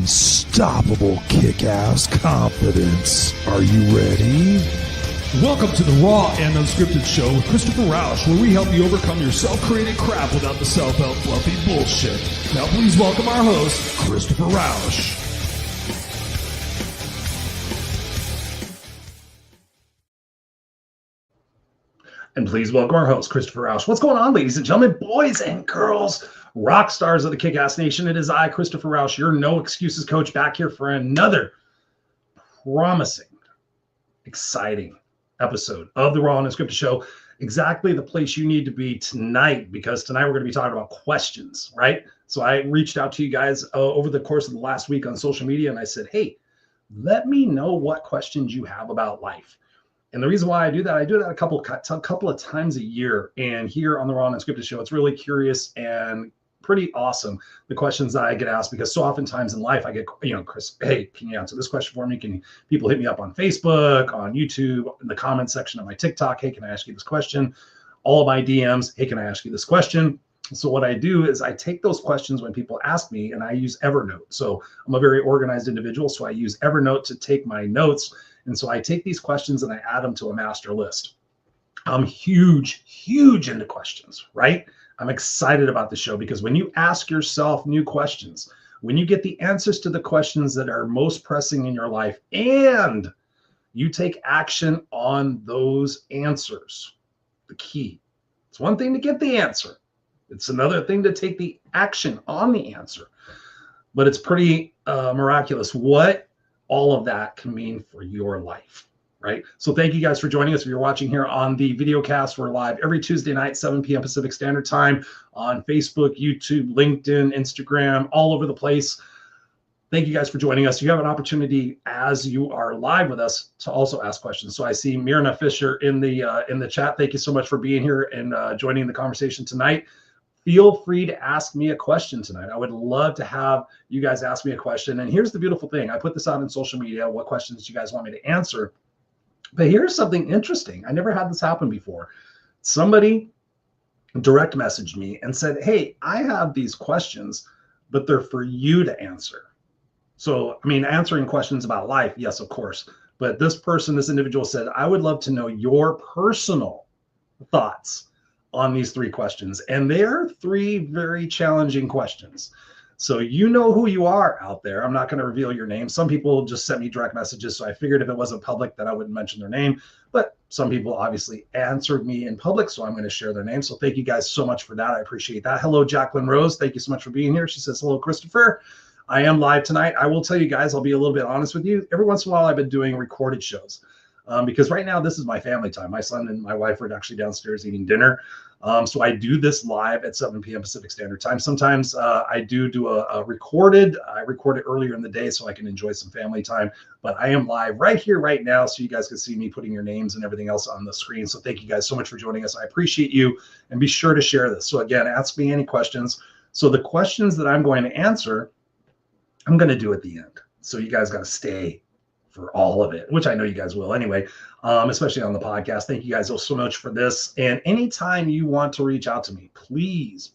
unstoppable kick-ass confidence. Are you ready? Welcome to the Raw and Unscripted Show with Christopher Rausch, where we help you overcome your self-created crap without the self-help fluffy bullshit. Now please welcome our host, Christopher Rausch. And please welcome our host, Christopher Rausch. What's going on, ladies and gentlemen, boys and girls, rock stars of the Kick-Ass Nation? It is I, Christopher Rausch, your No Excuses coach, back here for another promising, exciting episode of the Raw Unscripted Show. Exactly the place you need to be tonight, because tonight we're going to be talking about questions, right? So I reached out to you guys over the course of the last week on social media, and I said, hey, let me know what questions you have about life. And the reason why I do that a couple of times a year. And here on the Raw Unscripted Show, it's really curious and pretty awesome, the questions that I get asked, because so oftentimes in life I get, Chris, hey, can you answer this question for me? People hit me up on Facebook, on YouTube, in the comment section of my TikTok. Hey, can I ask you this question? All of my DMs. Hey, can I ask you this question? So what I do is I take those questions when people ask me, and I use Evernote. So I'm a very organized individual. So I use Evernote to take my notes. And so I take these questions and I add them to a master list. I'm huge into questions, right? I'm excited about the show, because when you ask yourself new questions, when you get the answers to the questions that are most pressing in your life, and you take action on those answers, the key. It's one thing to get the answer. It's another thing to take the action on the answer. But it's pretty miraculous what all of that can mean for your life, right? So thank you guys for joining us. If you're watching here on the video cast, we're live every Tuesday night, 7 p.m. Pacific Standard Time on Facebook, YouTube, LinkedIn, Instagram, all over the place. Thank you guys for joining us. You have an opportunity as you are live with us to also ask questions. So I see Myrna Fisher in the chat. Thank you so much for being here and joining the conversation tonight. Feel free to ask me a question tonight. I would love to have you guys ask me a question. And here's the beautiful thing. I put this out on social media, what questions you guys want me to answer. But here's something interesting. I never had this happen before. Somebody direct messaged me and said, hey, I have these questions, but they're for you to answer. So, answering questions about life, yes, of course. But this individual said, I would love to know your personal thoughts on these three questions. And they are three very challenging questions. So you know who you are out there. I'm not going to reveal your name. Some people just sent me direct messages, so I figured if it wasn't public that I wouldn't mention their name. But some people obviously answered me in public, so I'm going to share their name. So thank you guys so much for that. I appreciate that. Hello, Jacqueline Rose. Thank you so much for being here. She says, hello, Christopher. I am live tonight. I will tell you guys, I'll be a little bit honest with you. Every once in a while, I've been doing recorded shows. Because right now, this is my family time. My son and my wife are actually downstairs eating dinner. So I do this live at 7 p.m. Pacific Standard Time. Sometimes I do a recorded. I record it earlier in the day so I can enjoy some family time. But I am live right here, right now, so you guys can see me putting your names and everything else on the screen. So thank you guys so much for joining us. I appreciate you. And be sure to share this. So again, ask me any questions. So the questions that I'm going to answer, I'm going to do at the end. So you guys got to stay for all of it, which I know you guys will anyway, especially on the podcast. Thank you guys so much for this. And anytime you want to reach out to me, please,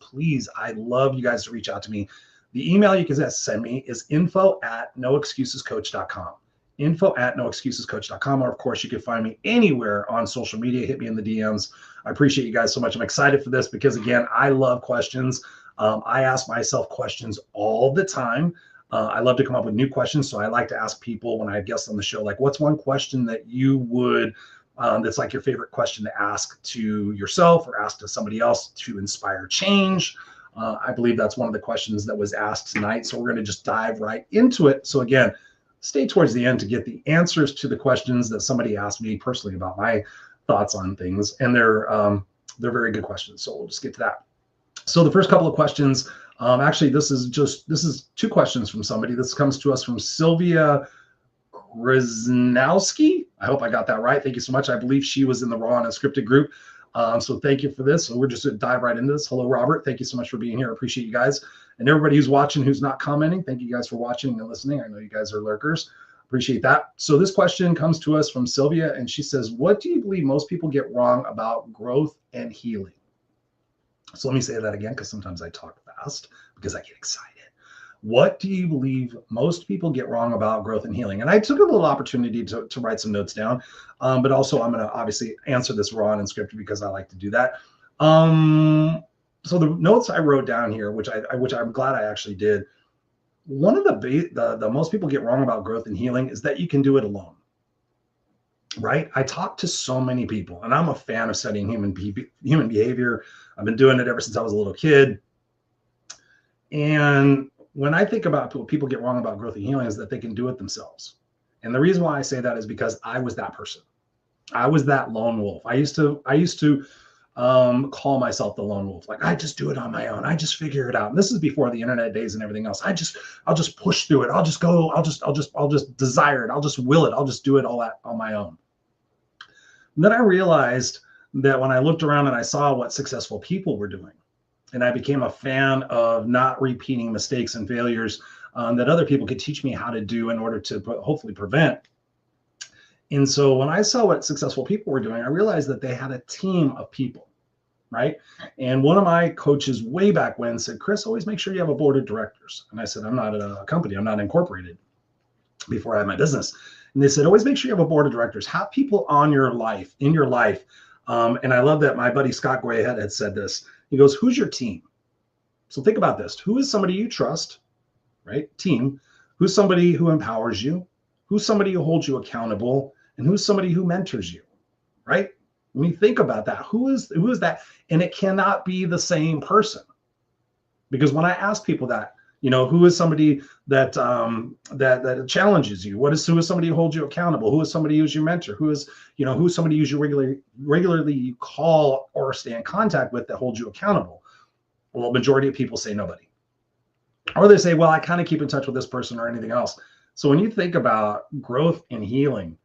I love you guys to reach out to me. The email you can send me is info@noexcusescoach.com. info@noexcusescoach.com. Or of course, you can find me anywhere on social media. Hit me in the DMs. I appreciate you guys so much. I'm excited for this because, again, I love questions. I ask myself questions all the time. I love to come up with new questions. So I like to ask people when I have guests on the show, like, what's one question that you would, that's like your favorite question to ask to yourself or ask to somebody else to inspire change? I believe that's one of the questions that was asked tonight. So we're going to just dive right into it. So again, stay towards the end to get the answers to the questions that somebody asked me personally about my thoughts on things. And they're very good questions. So we'll just get to that. So the first couple of questions, actually, this is two questions from somebody. This comes to us from Sylvia Grzynowski. I hope I got that right. Thank you so much. I believe she was in the Raw Unscripted group. So thank you for this. So we're just going to dive right into this. Hello, Robert. Thank you so much for being here. I appreciate you guys. And everybody who's watching, who's not commenting, thank you guys for watching and listening. I know you guys are lurkers. Appreciate that. So this question comes to us from Sylvia, and she says, what do you believe most people get wrong about growth and healing? So let me say that again, because sometimes I talk fast because I get excited. What do you believe most people get wrong about growth and healing? And I took a little opportunity to write some notes down, but also I'm going to obviously answer this raw and unscripted because I like to do that. So the notes I wrote down here, which I'm glad I actually did. One of the most people get wrong about growth and healing is that you can do it alone. Right? I talk to so many people, and I'm a fan of studying human behavior. I've been doing it ever since I was a little kid. And when I think about what people get wrong about growth and healing is that they can do it themselves. And the reason why I say that is because I was that person. I was that lone wolf. I used to call myself the lone wolf. Like, I just do it on my own. I just figure it out. And this is before the internet days and everything else. I'll just push through it. I'll just desire it. I'll just will it. I'll just do it all on my own. And then I realized that when I looked around and I saw what successful people were doing, and I became a fan of not repeating mistakes and failures that other people could teach me how to do in order to hopefully prevent. And so when I saw what successful people were doing, I realized that they had a team of people, right? And one of my coaches way back when said, Chris, always make sure you have a board of directors. And I said, I'm not a company. I'm not incorporated before I had my business. And they said, always make sure you have a board of directors. Have people in your life. And I love that my buddy Scott Grayhead had said this. He goes, who's your team? So think about this. Who is somebody you trust, right? Team. Who's somebody who empowers you? Who's somebody who holds you accountable? And who's somebody who mentors you, right? When you think about that, who is that? And it cannot be the same person. Because when I ask people that, who is somebody that that challenges you? Who is somebody who holds you accountable? Who is somebody who's your mentor? Who's somebody who's you regularly you call or stay in contact with that holds you accountable? Well, the majority of people say nobody. Or they say, well, I kind of keep in touch with this person or anything else. So when you think about growth and healing,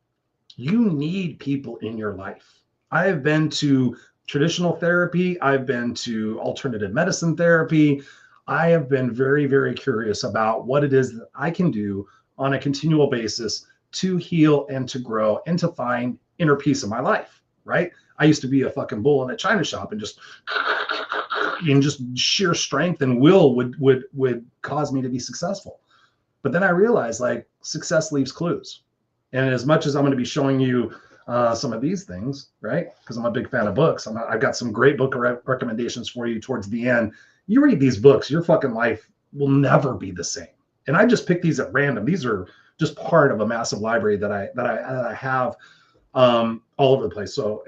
you need people in your life. I have been to traditional therapy. I've been to alternative medicine therapy. I have been very, very curious about what it is that I can do on a continual basis to heal and to grow and to find inner peace in my life, right? I used to be a fucking bull in a china shop and just sheer strength and will would cause me to be successful. But then I realized, like, success leaves clues. And as much as I'm going to be showing you some of these things, right? Because I'm a big fan of books. I've got some great book recommendations for you towards the end. You read these books, your fucking life will never be the same. And I just picked these at random. These are just part of a massive library that I have all over the place. So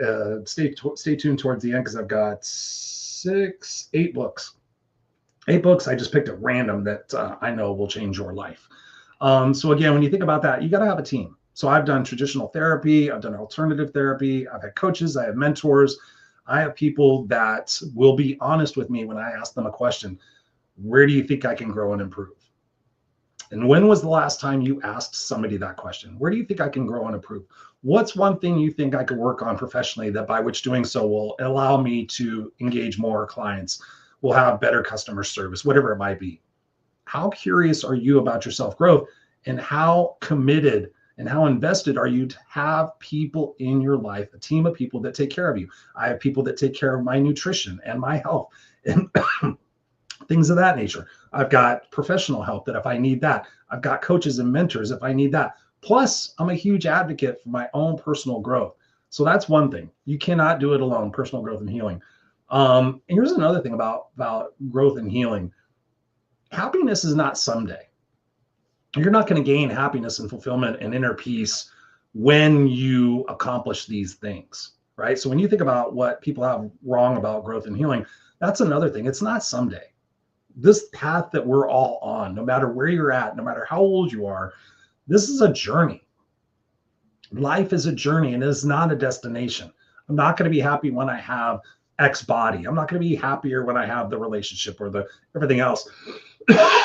stay tuned towards the end because I've got 8 books. 8 books I just picked at random that I know will change your life. So again, when you think about that, you got to have a team. So I've done traditional therapy. I've done alternative therapy. I've had coaches. I have mentors. I have people that will be honest with me when I ask them a question. Where do you think I can grow and improve? And when was the last time you asked somebody that question? Where do you think I can grow and improve? What's one thing you think I could work on professionally that by which doing so will allow me to engage more clients, will have better customer service, whatever it might be? How curious are you about your self-growth, and how committed and how invested are you to have people in your life, a team of people that take care of you? I have people that take care of my nutrition and my health and things of that nature. I've got professional help that if I need that. I've got coaches and mentors if I need that. Plus, I'm a huge advocate for my own personal growth. So that's one thing. You cannot do it alone, personal growth and healing. And here's another thing about growth and healing. Happiness is not someday. You're not going to gain happiness and fulfillment and inner peace when you accomplish these things, right? So when you think about what people have wrong about growth and healing, that's another thing. It's not someday. This path that we're all on, no matter where you're at, no matter how old you are, this is a journey. Life is a journey and it is not a destination. I'm not going to be happy when I have X body. I'm not going to be happier when I have the relationship or the everything else.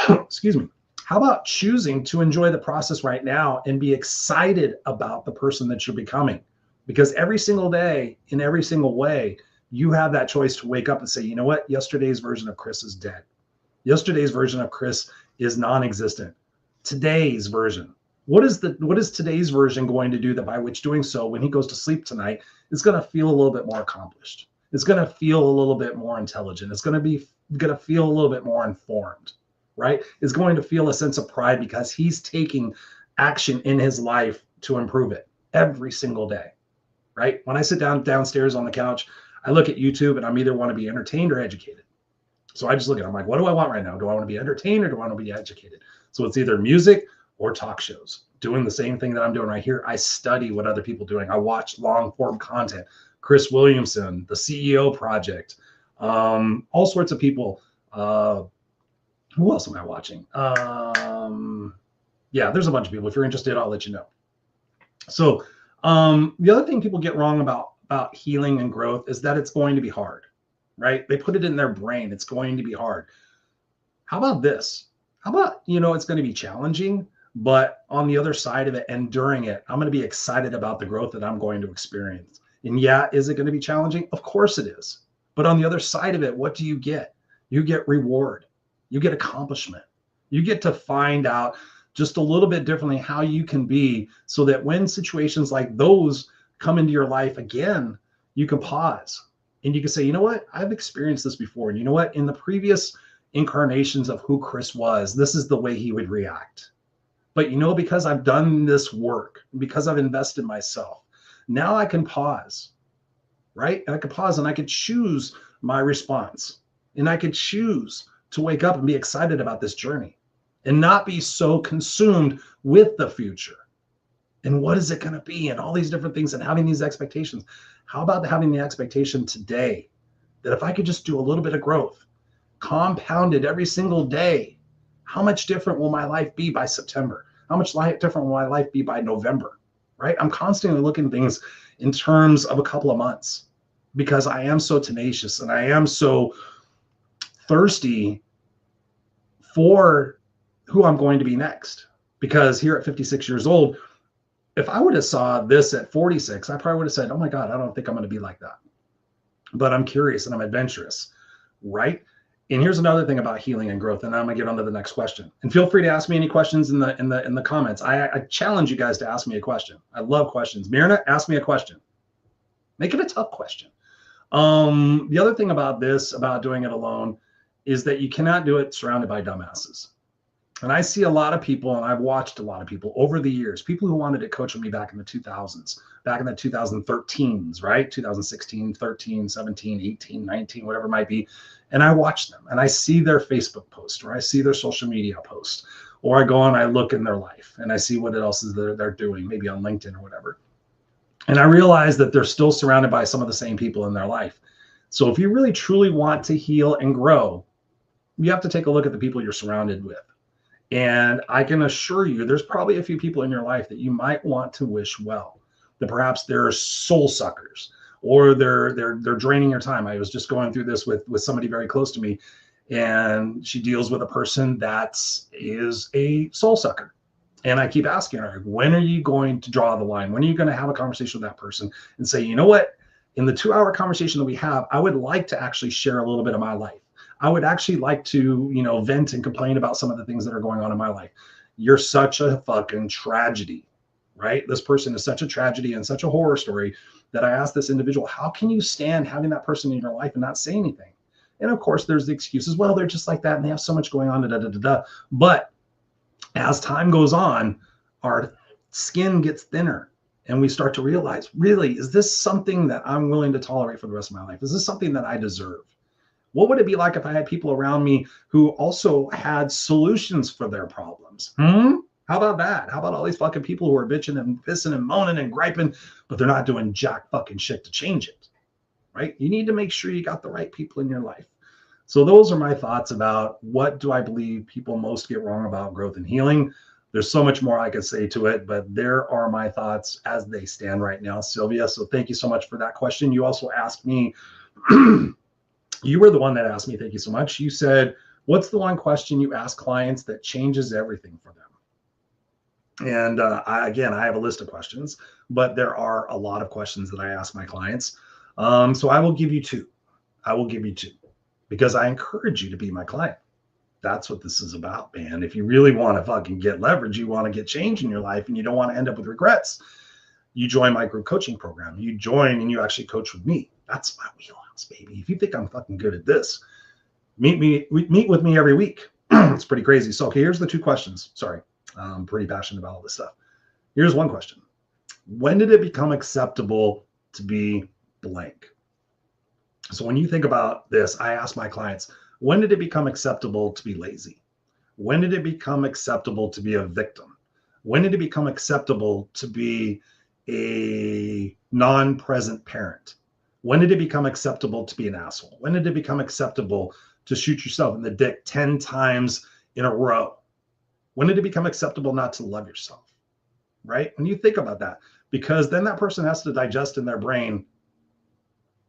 Excuse me. How about choosing to enjoy the process right now and be excited about the person that you're becoming? Because every single day, in every single way, you have that choice to wake up and say, you know what? Yesterday's version of Chris is dead. Yesterday's version of Chris is non-existent. Today's version. What is today's version going to do that by which doing so, when he goes to sleep tonight, it's going to feel a little bit more accomplished. It's going to feel a little bit more intelligent. It's going to feel a little bit more informed, right, is going to feel a sense of pride because he's taking action in his life to improve it every single day, right? When I sit downstairs on the couch, I look at YouTube and I'm either want to be entertained or educated. So I just look at it. I'm like, what do I want right now? Do I want to be entertained or do I want to be educated? So it's either music or talk shows. Doing the same thing that I'm doing right here. I study what other people are doing. I watch long form content. Chris Williamson, the CEO Project, all sorts of people. Who else am I watching? Yeah, there's a bunch of people. If you're interested, I'll let you know. So the other thing people get wrong about healing and growth is that it's going to be hard, right? They put it in their brain. It's going to be hard. How about this? How about, it's going to be challenging, but on the other side of it and during it, I'm going to be excited about the growth that I'm going to experience. And yeah, is it going to be challenging? Of course it is. But on the other side of it, what do you get? You get reward. You get accomplishment. You get to find out just a little bit differently how you can be so that when situations like those come into your life again, you can pause and you can say, you know what? I've experienced this before. And you know what? In the previous incarnations of who Chris was, this is the way he would react. But because I've done this work, because I've invested myself, now I can pause, right? And I can pause and I could choose my response. And I could choose to wake up and be excited about this journey and not be so consumed with the future. And what is it going to be? And all these different things and having these expectations. How about having the expectation today that if I could just do a little bit of growth, compounded every single day, how much different will my life be by September? How much different will my life be by November, right? I'm constantly looking at things in terms of a couple of months because I am so tenacious and I am so thirsty for who I'm going to be next. Because here at 56 years old, if I would have saw this at 46, I probably would have said, oh my God, I don't think I'm going to be like that. But I'm curious and I'm adventurous, right? And here's another thing about healing and growth, and I'm gonna get on to the next question. And feel free to ask me any questions in the comments. I challenge you guys to ask me a question. I love questions. Mirna, ask me a question. Make it a tough question. The other thing about doing it alone, is that you cannot do it surrounded by dumbasses. And I see a lot of people, and I've watched a lot of people over the years, people who wanted to coach with me back in the 2000s, back in the 2013s, right? 2016, 13, 17, 18, 19, whatever it might be. And I watch them and I see their Facebook post or I see their social media post, or I go and I look in their life and I see what else is they're doing, maybe on LinkedIn or whatever. And I realize that they're still surrounded by some of the same people in their life. So if you really truly want to heal and grow, you have to take a look at the people you're surrounded with. And I can assure you, there's probably a few people in your life that you might want to wish well, that perhaps they're soul suckers or they're draining your time. I was just going through this with somebody very close to me, and she deals with a person that is a soul sucker. And I keep asking her, when are you going to draw the line? When are you going to have a conversation with that person and say, you know what, in the 2-hour conversation that we have, I would like to actually share a little bit of my life. I would actually like to, vent and complain about some of the things that are going on in my life. You're such a fucking tragedy, right? This person is such a tragedy and such a horror story that I asked this individual, how can you stand having that person in your life and not say anything? And of course, there's the excuses. Well, they're just like that and they have so much going on. But as time goes on, our skin gets thinner and we start to realize, really, is this something that I'm willing to tolerate for the rest of my life? Is this something that I deserve? What would it be like if I had people around me who also had solutions for their problems? How about that? How about all these fucking people who are bitching and pissing and moaning and griping, but they're not doing jack fucking shit to change it, right? You need to make sure you got the right people in your life. So those are my thoughts about what do I believe people most get wrong about growth and healing. There's so much more I could say to it, but there are my thoughts as they stand right now, Sylvia. So thank you so much for that question. You also asked me, you were the one that asked me, thank you so much. You said, what's the one question you ask clients that changes everything for them? And I have a list of questions, but there are a lot of questions that I ask my clients. So I will give you two. Because I encourage you to be my client. That's what this is about, man. If you really want to fucking get leverage, you want to get change in your life and you don't want to end up with regrets, you join my group coaching program. You join and you actually coach with me. That's my wheelhouse, baby. If you think I'm fucking good at this, meet with me every week. It's pretty crazy. So, okay, here's the two questions. Sorry, I'm pretty passionate about all this stuff. Here's one question. When did it become acceptable to be blank? So when you think about this, I ask my clients, when did it become acceptable to be lazy? When did it become acceptable to be a victim? When did it become acceptable to be a non-present parent? When did it become acceptable to be an asshole? When did it become acceptable to shoot yourself in the dick 10 times in a row? When did it become acceptable not to love yourself? Right? When you think about that, because then that person has to digest in their brain,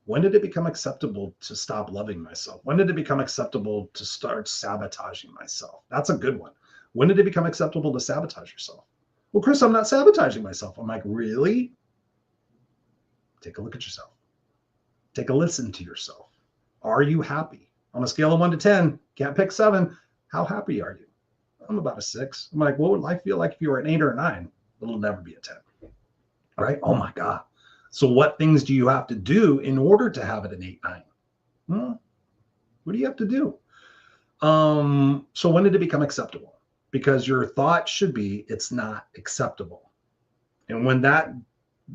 when did it become acceptable to stop loving myself? When did it become acceptable to start sabotaging myself? That's a good one. When did it become acceptable to sabotage yourself? Well, Chris, I'm not sabotaging myself. I'm like, really? Take a look at yourself. Take a listen to yourself. Are you happy? On a scale of 1 to 10, can't pick 7. How happy are you? I'm about a 6. I'm like, what would life feel like if you were an 8 or a 9? It'll never be a 10. All right? Oh my God. So what things do you have to do in order to have it an 8, 9? What do you have to do? So when did it become acceptable? Because your thought should be, it's not acceptable. And when that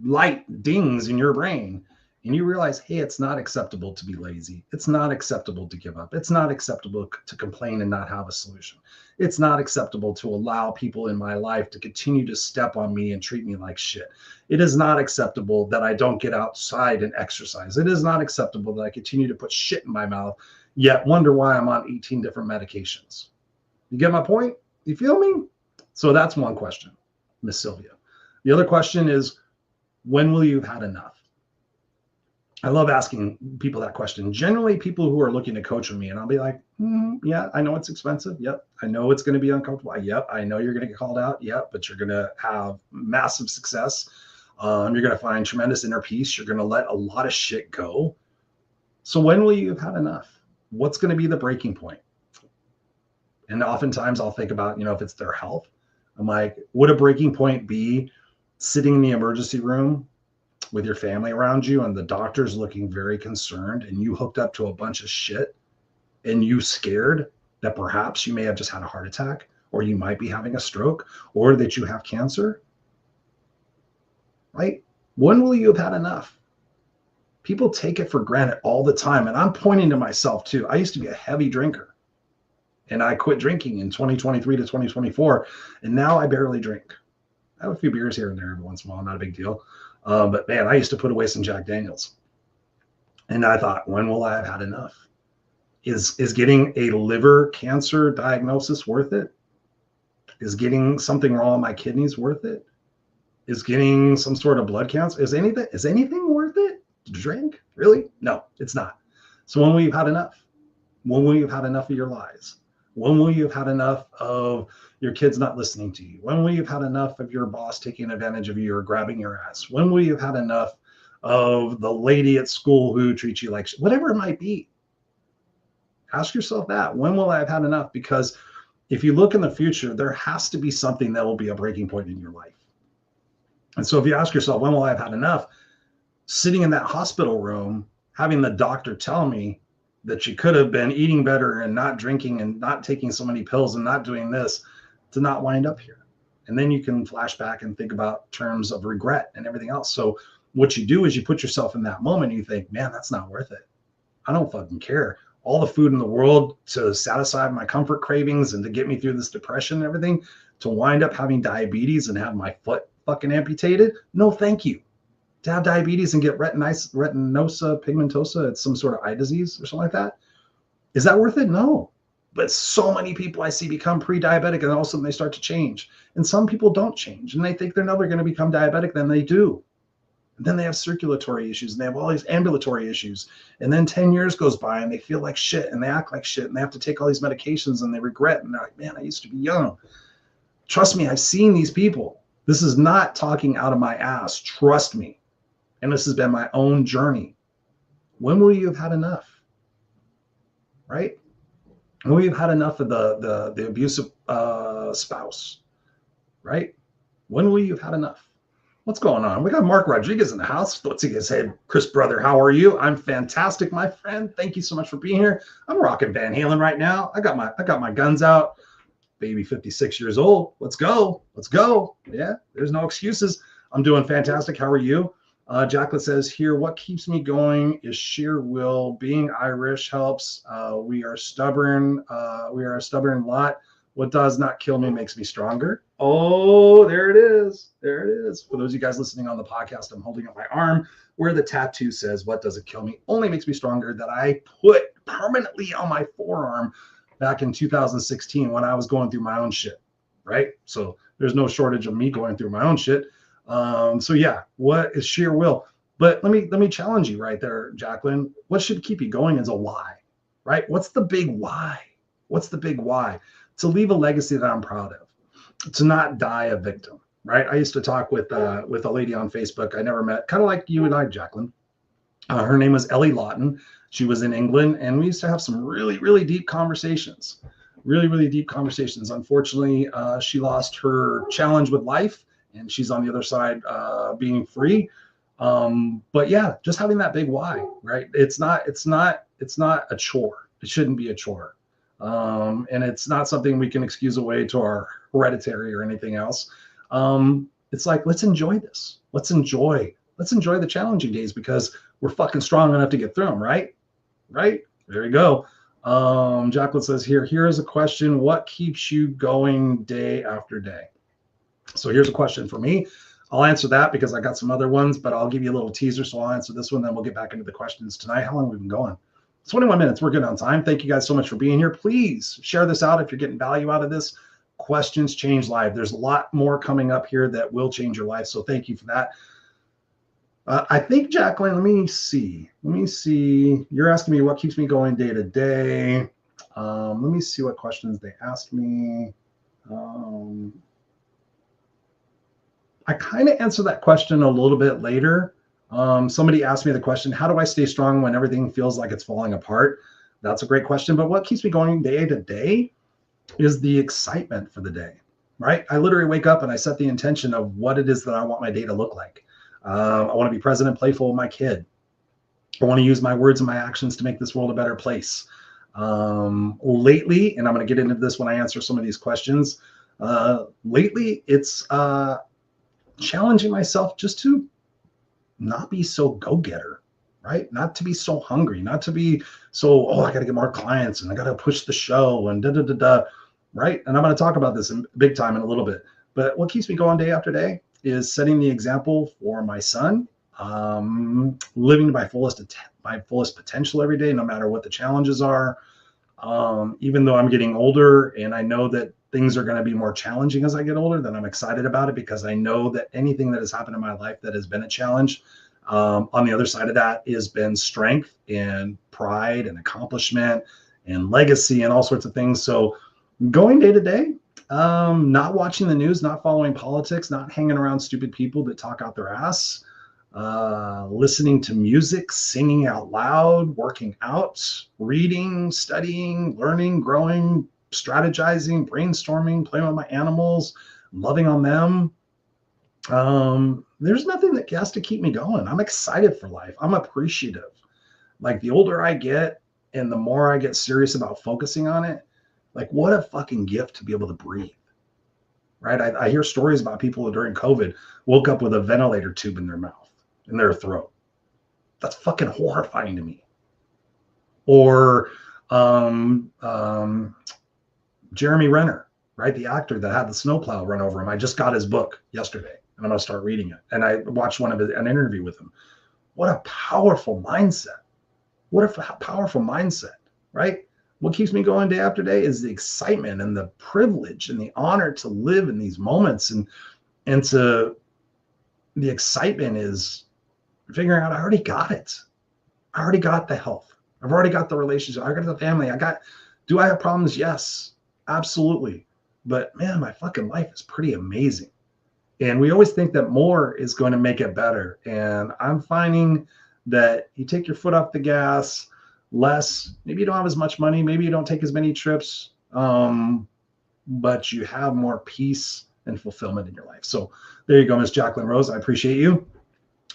light dings in your brain and you realize, hey, it's not acceptable to be lazy. It's not acceptable to give up. It's not acceptable to complain and not have a solution. It's not acceptable to allow people in my life to continue to step on me and treat me like shit. It is not acceptable that I don't get outside and exercise. It is not acceptable that I continue to put shit in my mouth, yet wonder why I'm on 18 different medications. You get my point? You feel me? So that's one question, Miss Sylvia. The other question is, when will you have had enough? I love asking people that question. Generally, people who are looking to coach with me, and I'll be like, yeah, I know it's expensive. Yep. I know it's going to be uncomfortable. Yep. I know you're going to get called out. Yep. But you're going to have massive success. You're going to find tremendous inner peace. You're going to let a lot of shit go. So when will you have had enough? What's going to be the breaking point? And oftentimes I'll think about, if it's their health. I'm like, would a breaking point be sitting in the emergency room with your family around you and the doctor's looking very concerned and you hooked up to a bunch of shit and you scared that perhaps you may have just had a heart attack or you might be having a stroke or that you have cancer? Right? When will you have had enough? People take it for granted all the time. And I'm pointing to myself too. I used to be a heavy drinker and I quit drinking in 2023 to 2024. And now I barely drink. I have a few beers here and there every once in a while, not a big deal. But man, I used to put away some Jack Daniels. And I thought, when will I have had enough? Is getting a liver cancer diagnosis worth it? Is getting something wrong with my kidneys worth it? Is getting some sort of blood cancer? Is anything worth it to drink? Really? No, it's not. So when will you have had enough? When will you have had enough of your lies? When will you have had enough of your kids not listening to you? When will you have had enough of your boss taking advantage of you or grabbing your ass? When will you have had enough of the lady at school who treats you like shit? Whatever it might be. Ask yourself that. When will I have had enough? Because if you look in the future, there has to be something that will be a breaking point in your life. And so if you ask yourself, when will I have had enough? Sitting in that hospital room, having the doctor tell me that you could have been eating better and not drinking and not taking so many pills and not doing this to not wind up here. And then you can flash back and think about terms of regret and everything else. So what you do is you put yourself in that moment and you think, man, that's not worth it. I don't fucking care. All the food in the world to satisfy my comfort cravings and to get me through this depression and everything, to wind up having diabetes and have my foot fucking amputated. No, thank you. To have diabetes and get retinosa pigmentosa, it's some sort of eye disease or something like that. Is that worth it? No. But so many people I see become pre-diabetic and all of a sudden they start to change. And some people don't change and they think they're never going to become diabetic. Then they do. And then they have circulatory issues and they have all these ambulatory issues. And then 10 years goes by and they feel like shit and they act like shit and they have to take all these medications and they regret. And they're like, man, I used to be young. Trust me, I've seen these people. This is not talking out of my ass. Trust me. And this has been my own journey. When will you have had enough? Right? When will you have had enough of the abusive spouse? Right? When will you have had enough? What's going on? We got Mark Rodriguez in the house. What's he said? Chris, brother, how are you? I'm fantastic, my friend. Thank you so much for being here. I'm rocking Van Halen right now. I got my guns out. Baby 56 years old. Let's go. Let's go. Yeah, there's no excuses. I'm doing fantastic. How are you? Jacqueline says here, what keeps me going is sheer will. Being Irish helps. We are stubborn. We are a stubborn lot. What does not kill me makes me stronger. Oh, there it is. There it is. For those of you guys listening on the podcast, I'm holding up my arm where the tattoo says, what doesn't kill me only makes me stronger, that I put permanently on my forearm back in 2016 when I was going through my own shit, right? So there's no shortage of me going through my own shit. So yeah, what is sheer will? But let me challenge you right there, Jacqueline. What should keep you going is a why, right? What's the big why? What's the big why? To leave a legacy that I'm proud of, to not die a victim, right? I used to talk with a lady on Facebook I never met, kind of like you and I, Jacqueline. Her name was Ellie Lawton. She was in England, and we used to have some really, really deep conversations, really, really deep conversations. Unfortunately, she lost her challenge with life, and she's on the other side being free. But yeah, just having that big why, right? It's not a chore. It shouldn't be a chore. And it's not something we can excuse away to our hereditary or anything else. It's like, let's enjoy this. Let's enjoy the challenging days because we're fucking strong enough to get through them, right? Right? There you go. Jacqueline says here is a question. What keeps you going day after day? So here's a question for me. I'll answer that because I got some other ones, but I'll give you a little teaser. So I'll answer this one, then we'll get back into the questions tonight. How long have we been going? 21 minutes. We're good on time. Thank you guys so much for being here. Please share this out if you're getting value out of this. Questions change life. There's a lot more coming up here that will change your life. So thank you for that. I think, Jacqueline, let me see. You're asking me what keeps me going day to day. Let me see what questions they asked me. I kind of answered that question a little bit later. Somebody asked me the question, how do I stay strong when everything feels like it's falling apart? That's a great question. But what keeps me going day to day is the excitement for the day, right? I literally wake up and I set the intention of what it is that I want my day to look like. I want to be present and playful with my kid. I want to use my words and my actions to make this world a better place. Lately, and I'm going to get into this when I answer some of these questions, lately it's challenging myself just to not be so go-getter, right? Not to be so hungry, not to be so, I got to get more clients and I got to push the show and right? And I'm going to talk about this in big time in a little bit. But what keeps me going day after day is setting the example for my son, living my fullest potential every day, no matter what the challenges are. Even though I'm getting older and I know that things are going to be more challenging as I get older, then I'm excited about it because I know that anything that has happened in my life that has been a challenge, on the other side of that has been strength and pride and accomplishment and legacy and all sorts of things. So going day to day, not watching the news, not following politics, not hanging around stupid people that talk out their ass, listening to music, singing out loud, working out, reading, studying, learning, growing, strategizing, brainstorming, playing with my animals, loving on them. There's nothing that has to keep me going. I'm excited for life. I'm appreciative. Like the older I get and the more I get serious about focusing on it, like what a fucking gift to be able to breathe, right? I hear stories about people who during COVID woke up with a ventilator tube in their mouth, in their throat. That's fucking horrifying to me. Or Jeremy Renner, right? The actor that had the snowplow run over him. I just got his book yesterday and I'm going to start reading it. And I watched an interview with him. What a powerful mindset. What a powerful mindset, right? What keeps me going day after day is the excitement and the privilege and the honor to live in these moments. And the excitement is figuring out I already got it. I already got the health. I've already got the relationship. I got the family. Do I have problems? Yes, absolutely. But man, my fucking life is pretty amazing. And we always think that more is going to make it better. And I'm finding that you take your foot off the gas, less, maybe you don't have as much money, maybe you don't take as many trips, but you have more peace and fulfillment in your life. So there you go, Miss Jacqueline Rose. I appreciate you.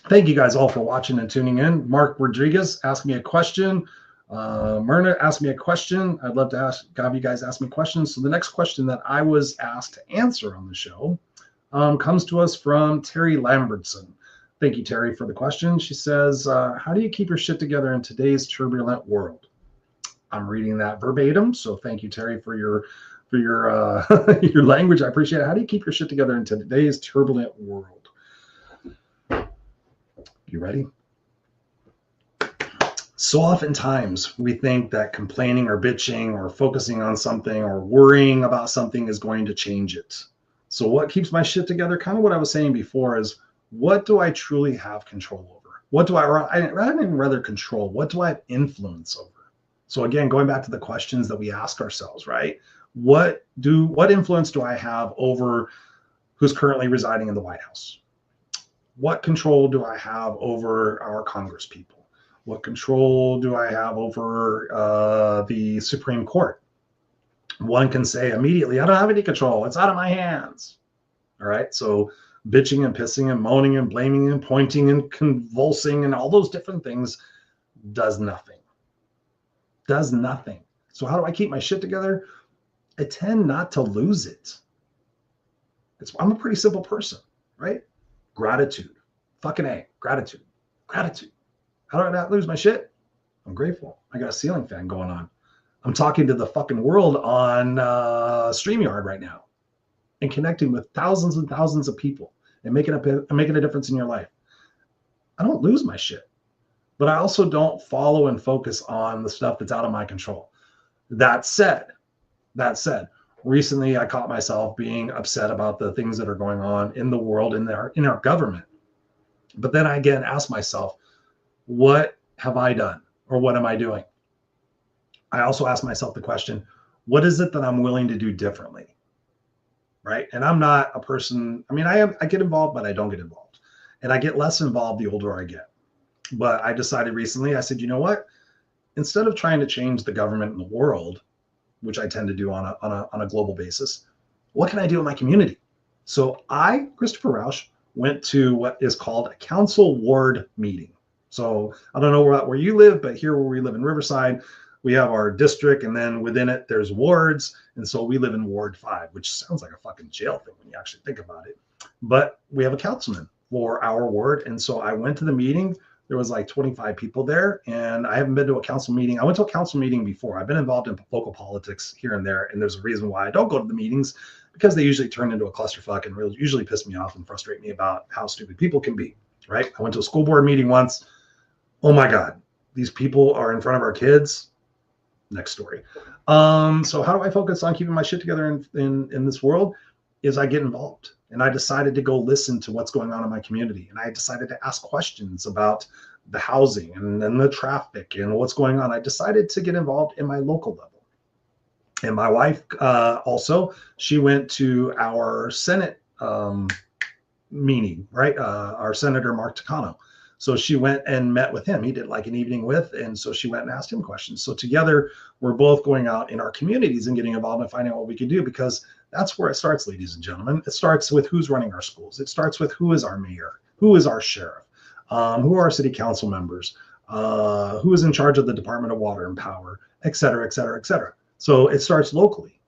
Thank you guys all for watching and tuning in. Mark Rodriguez asked me a question. Myrna asked me a question. I'd love to have you guys ask me questions. So the next question that I was asked to answer on the show comes to us from Terry Lambertson. Thank you, Terry, for the question. She says, how do you keep your shit together in today's turbulent world? I'm reading that verbatim. So thank you, Terry, for your your language. I appreciate it. How do you keep your shit together in today's turbulent world? You ready? So oftentimes we think that complaining or bitching or focusing on something or worrying about something is going to change it. So what keeps my shit together? Kind of what I was saying before is, what do I truly have control over? What do rather control? What do I have influence over? So again, going back to the questions that we ask ourselves, right? What influence do I have over who's currently residing in the White House? What control do I have over our Congress people? What control do I have over the Supreme Court? One can say immediately, I don't have any control. It's out of my hands. All right. So bitching and pissing and moaning and blaming and pointing and convulsing and all those different things does nothing. Does nothing. So how do I keep my shit together? I tend not to lose it. I'm a pretty simple person, right? Gratitude. Fucking A. Gratitude. Gratitude. How do I not lose my shit? I'm grateful. I got a ceiling fan going on. I'm talking to the fucking world on StreamYard right now and connecting with thousands and thousands of people and making a difference in your life. I don't lose my shit, but I also don't follow and focus on the stuff that's out of my control. That said, recently I caught myself being upset about the things that are going on in the world, in our government. But then I again ask myself, what have I done or what am I doing? I also ask myself the question, what is it that I'm willing to do differently? Right? And I'm not a person, I get involved, but I don't get involved. And I get less involved the older I get. But I decided recently, I said, you know what? Instead of trying to change the government and the world, which I tend to do on a global basis, what can I do in my community? So I, Christopher Rausch, went to what is called a council ward meeting. So I don't know where you live, but here where we live in Riverside, we have our district, and then within it, there's wards. And so we live in Ward 5, which sounds like a fucking jail thing when you actually think about it. But we have a councilman for our ward. And so I went to the meeting. There was like 25 people there, and I haven't been to a council meeting. I went to a council meeting before. I've been involved in local politics here and there, and there's a reason why I don't go to the meetings, because they usually turn into a clusterfuck and really usually piss me off and frustrate me about how stupid people can be, right? I went to a school board meeting once. Oh my God, these people are in front of our kids. Next story. So how do I focus on keeping my shit together in this world? Is I get involved. And I decided to go listen to what's going on in my community. And I decided to ask questions about the housing and then the traffic and what's going on. I decided to get involved in my local level. And my wife also, she went to our Senate meeting, right? Our Senator Mark Takano. So she went and met with him. He did like an evening with, and so she went and asked him questions. So together, we're both going out in our communities and getting involved and finding out what we can do, because that's where it starts, ladies and gentlemen. It starts with who's running our schools. It starts with who is our mayor, who is our sheriff, who are our city council members, who is in charge of the Department of Water and Power, et cetera, et cetera, et cetera. So it starts locally.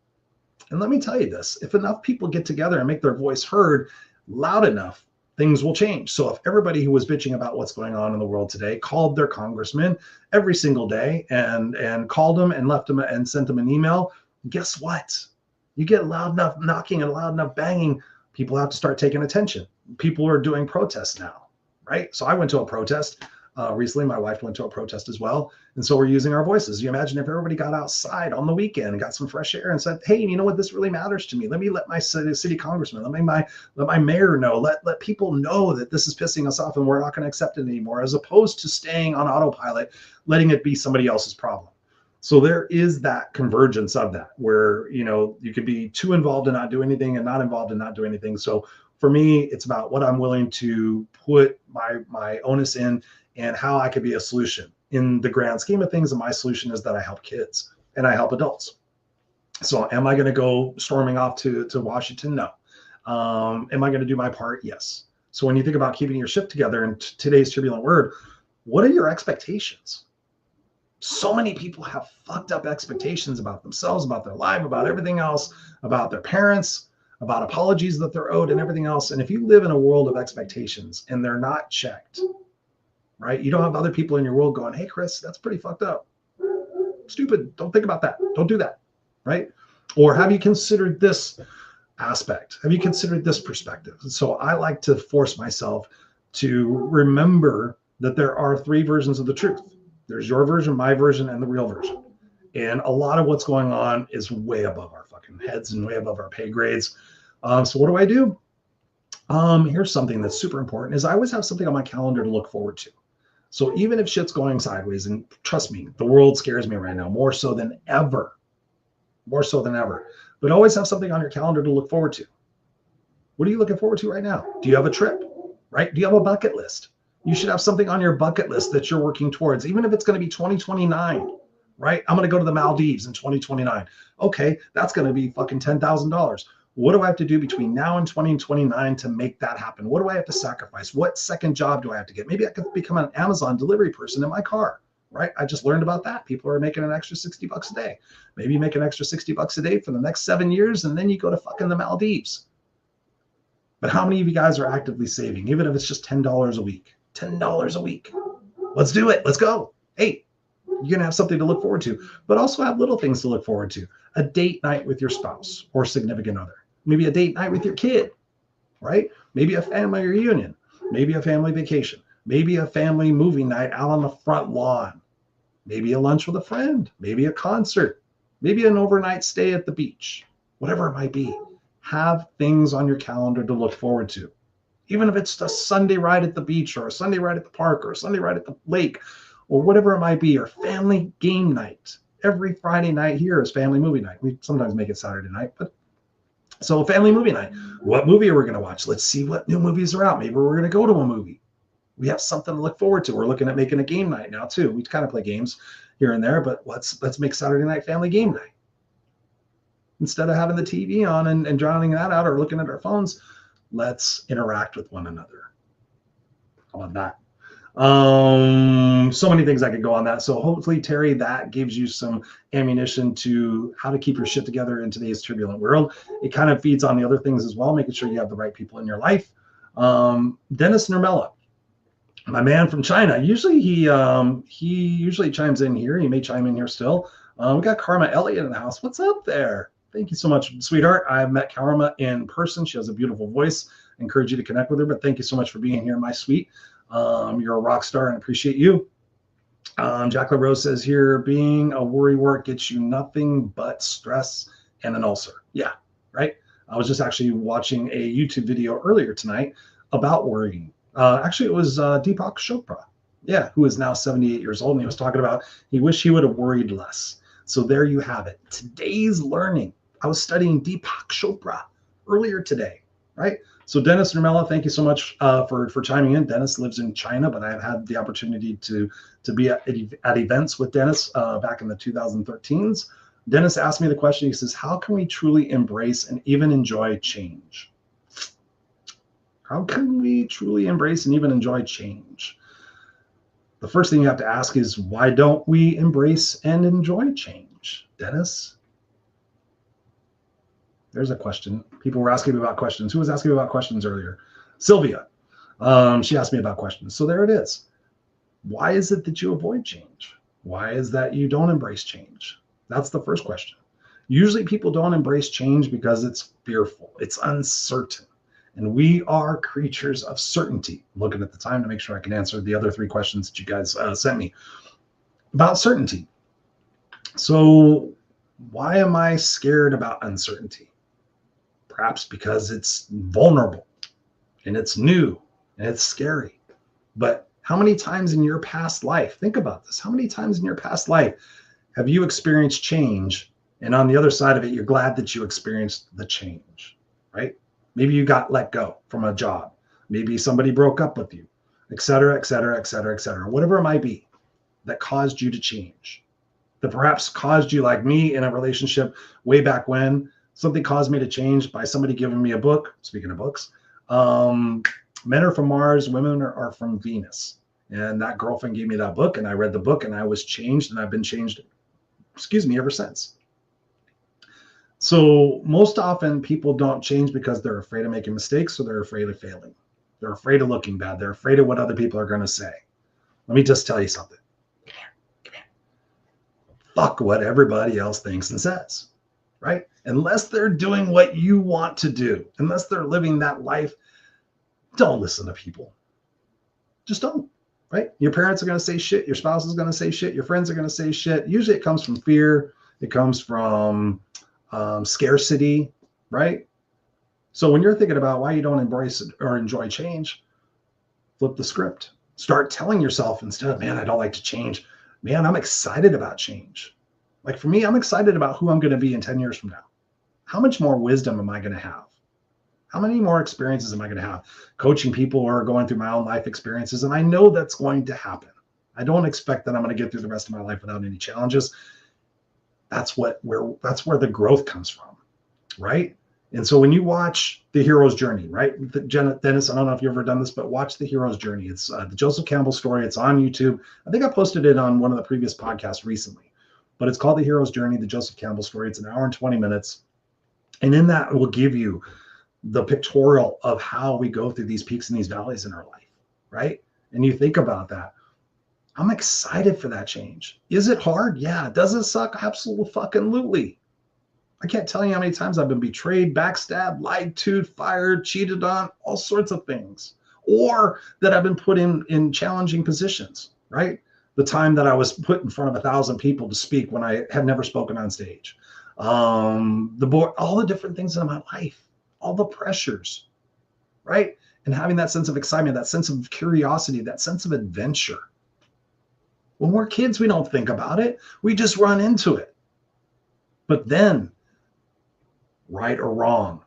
And let me tell you this, if enough people get together and make their voice heard loud enough, things will change. So if everybody who was bitching about what's going on in the world today called their congressman every single day and called them and left them and sent them an email, guess what? You get loud enough knocking and loud enough banging, people have to start taking attention. People are doing protests now, right? So I went to a protest recently. My wife went to a protest as well. And so we're using our voices. You imagine if everybody got outside on the weekend and got some fresh air and said, hey, you know what, this really matters to me. Let me let my city congressman, let my mayor know, let people know that this is pissing us off and we're not going to accept it anymore, as opposed to staying on autopilot, letting it be somebody else's problem. So there is that convergence of that where, you could be too involved and not do anything and not involved and not do anything. So for me, it's about what I'm willing to put my onus in and how I could be a solution. In the grand scheme of things, and my solution is that I help kids and I help adults. So am I going to go storming off to Washington? No. Am I going to do my part? Yes. So when you think about keeping your ship together in today's turbulent world, what are your expectations? So many people have fucked up expectations about themselves, about their life, about everything else, about their parents, about apologies that they're owed and everything else. And if you live in a world of expectations and they're not checked, right? You don't have other people in your world going, hey, Chris, that's pretty fucked up. Stupid. Don't think about that. Don't do that. Right? Or have you considered this aspect? Have you considered this perspective? And so I like to force myself to remember that there are three versions of the truth. There's your version, my version, and the real version. And a lot of what's going on is way above our fucking heads and way above our pay grades. So what do? Here's something that's super important is I always have something on my calendar to look forward to. So even if shit's going sideways, and trust me, the world scares me right now, more so than ever, but always have something on your calendar to look forward to. What are you looking forward to right now? Do you have a trip, right? Do you have a bucket list? You should have something on your bucket list that you're working towards, even if it's going to be 2029, right? I'm going to go to the Maldives in 2029. Okay, that's going to be fucking $10,000. What do I have to do between now and 2029 to make that happen? What do I have to sacrifice? What second job do I have to get? Maybe I could become an Amazon delivery person in my car, right? I just learned about that. People are making an extra $60 a day. Maybe you make an extra $60 a day for the next 7 years, and then you go to fucking the Maldives. But how many of you guys are actively saving, even if it's just $10 a week? $10 a week. Let's do it. Let's go. Hey, you're going to have something to look forward to, but also have little things to look forward to. A date night with your spouse or significant other. Maybe a date night with your kid, right? Maybe a family reunion. Maybe a family vacation. Maybe a family movie night out on the front lawn. Maybe a lunch with a friend. Maybe a concert. Maybe an overnight stay at the beach. Whatever it might be. Have things on your calendar to look forward to. Even if it's a Sunday ride at the beach or a Sunday ride at the park or a Sunday ride at the lake or whatever it might be, or family game night. Every Friday night here is family movie night. We sometimes make it Saturday night, but so family movie night. What movie are we going to watch? Let's see what new movies are out. Maybe we're going to go to a movie. We have something to look forward to. We're looking at making a game night now too. We kind of play games here and there, but let's make Saturday night family game night. Instead of having the TV on and drowning that out or looking at our phones, let's interact with one another. How about that? So many things I could go on that. So hopefully, Terry, that gives you some ammunition to how to keep your shit together in today's turbulent world. It kind of feeds on the other things as well, making sure you have the right people in your life. Dennis Nermella, my man from China. Usually he usually chimes in here. He may chime in here still. We got Karma Elliott in the house. What's up there? Thank you so much, sweetheart. I've met Karma in person. She has a beautiful voice. I encourage you to connect with her, but thank you so much for being here, my sweet. You're a rock star and appreciate you. Jack LaRose says here, being a worrywart gets you nothing but stress and an ulcer. Yeah, right. I was just actually watching a YouTube video earlier tonight about worrying. Actually, it was Deepak Chopra, yeah, who is now 78 years old. And he was talking about he wished he would have worried less. So there you have it. Today's learning. I was studying Deepak Chopra earlier today, right? So Dennis Nermella, thank you so much for chiming in. Dennis lives in China, but I've had the opportunity to be at events with Dennis back in the 2013s. Dennis asked me the question. He says, how can we truly embrace and even enjoy change? How can we truly embrace and even enjoy change? The first thing you have to ask is, why don't we embrace and enjoy change? Dennis? There's a question. People were asking me about questions. Who was asking me about questions earlier? Sylvia. She asked me about questions. So there it is. Why is it that you avoid change? Why is that you don't embrace change? That's the first question. Usually people don't embrace change because it's fearful. It's uncertain. And we are creatures of certainty. I'm looking at the time to make sure I can answer the other three questions that you guys sent me about certainty. So why am I scared about uncertainty? Perhaps because it's vulnerable and it's new and it's scary. But how many times in your past life, think about this, how many times in your past life have you experienced change, and on the other side of it, you're glad that you experienced the change, right? Maybe you got let go from a job. Maybe somebody broke up with you, et cetera, et cetera, et cetera, et cetera. Whatever it might be that caused you to change, that perhaps caused you, like me, in a relationship way back when, Something caused me to change by somebody giving me a book. Speaking of books, Men Are From Mars, Women Are From Venus. And that girlfriend gave me that book, and I read the book, and I was changed, and I've been changed, ever since. So most often people don't change because they're afraid of making mistakes, or they're afraid of failing. They're afraid of looking bad. They're afraid of what other people are going to say. Let me just tell you something. Come here. Fuck what everybody else thinks and says, right? Unless they're doing what you want to do, unless they're living that life, don't listen to people. Just don't, right? Your parents are going to say shit. Your spouse is going to say shit. Your friends are going to say shit. Usually it comes from fear. It comes from scarcity, right? So when you're thinking about why you don't embrace or enjoy change, flip the script. Start telling yourself, instead of, man, I don't like to change, man, I'm excited about change. Like for me, I'm excited about who I'm going to be in 10 years from now. How much more wisdom am I going to have? How many more experiences am I going to have? Coaching people who are going through my own life experiences. And I know that's going to happen. I don't expect that I'm going to get through the rest of my life without any challenges. That's where the growth comes from, right? And so when you watch The Hero's Journey, right? Dennis, I don't know if you've ever done this, but watch The Hero's Journey. It's the Joseph Campbell story. It's on YouTube. I think I posted it on one of the previous podcasts recently, but it's called The Hero's Journey, the Joseph Campbell story. It's an hour and 20 minutes. And in that, it will give you the pictorial of how we go through these peaks and these valleys in our life, right? And you think about that. I'm excited for that change. Is it hard? Yeah. Does it suck? Absolutely. I can't tell you how many times I've been betrayed, backstabbed, lied to, fired, cheated on, all sorts of things. Or that I've been put in challenging positions, right? The time that I was put in front of 1,000 people to speak when I had never spoken on stage. All the different things in my life, all the pressures, right? And having that sense of excitement, that sense of curiosity, that sense of adventure. When we're kids, we don't think about it. We just run into it. But then, right or wrong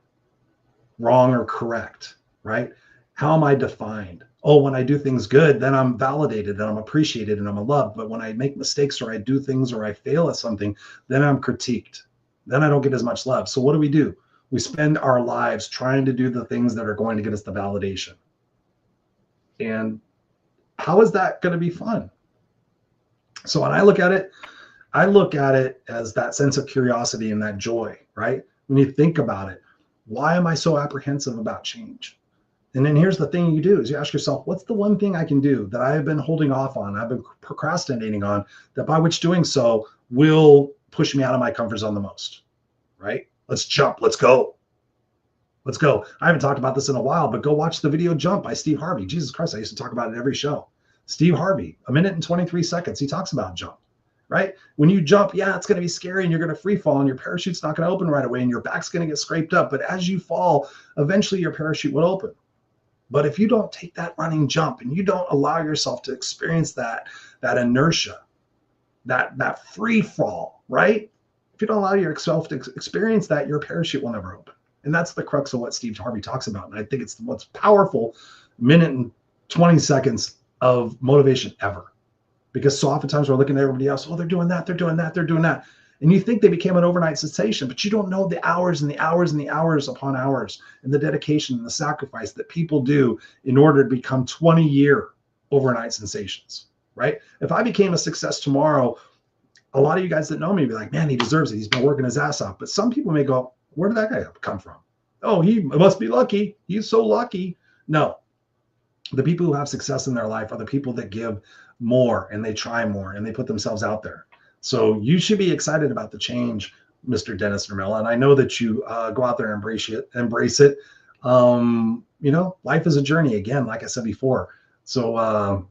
or correct, right? How am I defined? Oh, when I do things good, then I'm validated and I'm appreciated and I'm loved. But when I make mistakes or I do things or I fail at something, then I'm critiqued. Then I don't get as much love. So what do? We spend our lives trying to do the things that are going to get us the validation. And how is that going to be fun? So when I look at it as that sense of curiosity and that joy, right? When you think about it, why am I so apprehensive about change? And then here's the thing you do is you ask yourself, what's the one thing I can do that I have been holding off on, I've been procrastinating on, that by which doing so will push me out of my comfort zone the most, right? Let's jump. Let's go. I haven't talked about this in a while, but go watch the video Jump by Steve Harvey. Jesus Christ, I used to talk about it every show. Steve Harvey, 1 minute and 23 seconds. He talks about jump, right? When you jump, yeah, it's going to be scary and you're going to free fall and your parachute's not going to open right away and your back's going to get scraped up. But as you fall, eventually your parachute will open. But if you don't take that running jump and you don't allow yourself to experience that inertia, that free fall, right? If you don't allow yourself to experience that, your parachute will never open. And that's the crux of what Steve Harvey talks about. And I think it's the most powerful 1 minute and 20 seconds of motivation ever. Because so oftentimes we're looking at everybody else, oh, they're doing that. And you think they became an overnight sensation, but you don't know the hours and the hours and the hours upon hours and the dedication and the sacrifice that people do in order to become 20-year overnight sensations, right? If I became a success tomorrow, a lot of you guys that know me be like, man, he deserves it. He's been working his ass off. But some people may go, where did that guy come from? Oh, he must be lucky. He's so lucky. No. The people who have success in their life are the people that give more and they try more and they put themselves out there. So you should be excited about the change, Mr. Dennis Nermella. And I know that you go out there and embrace it. Life is a journey, again, like I said before. So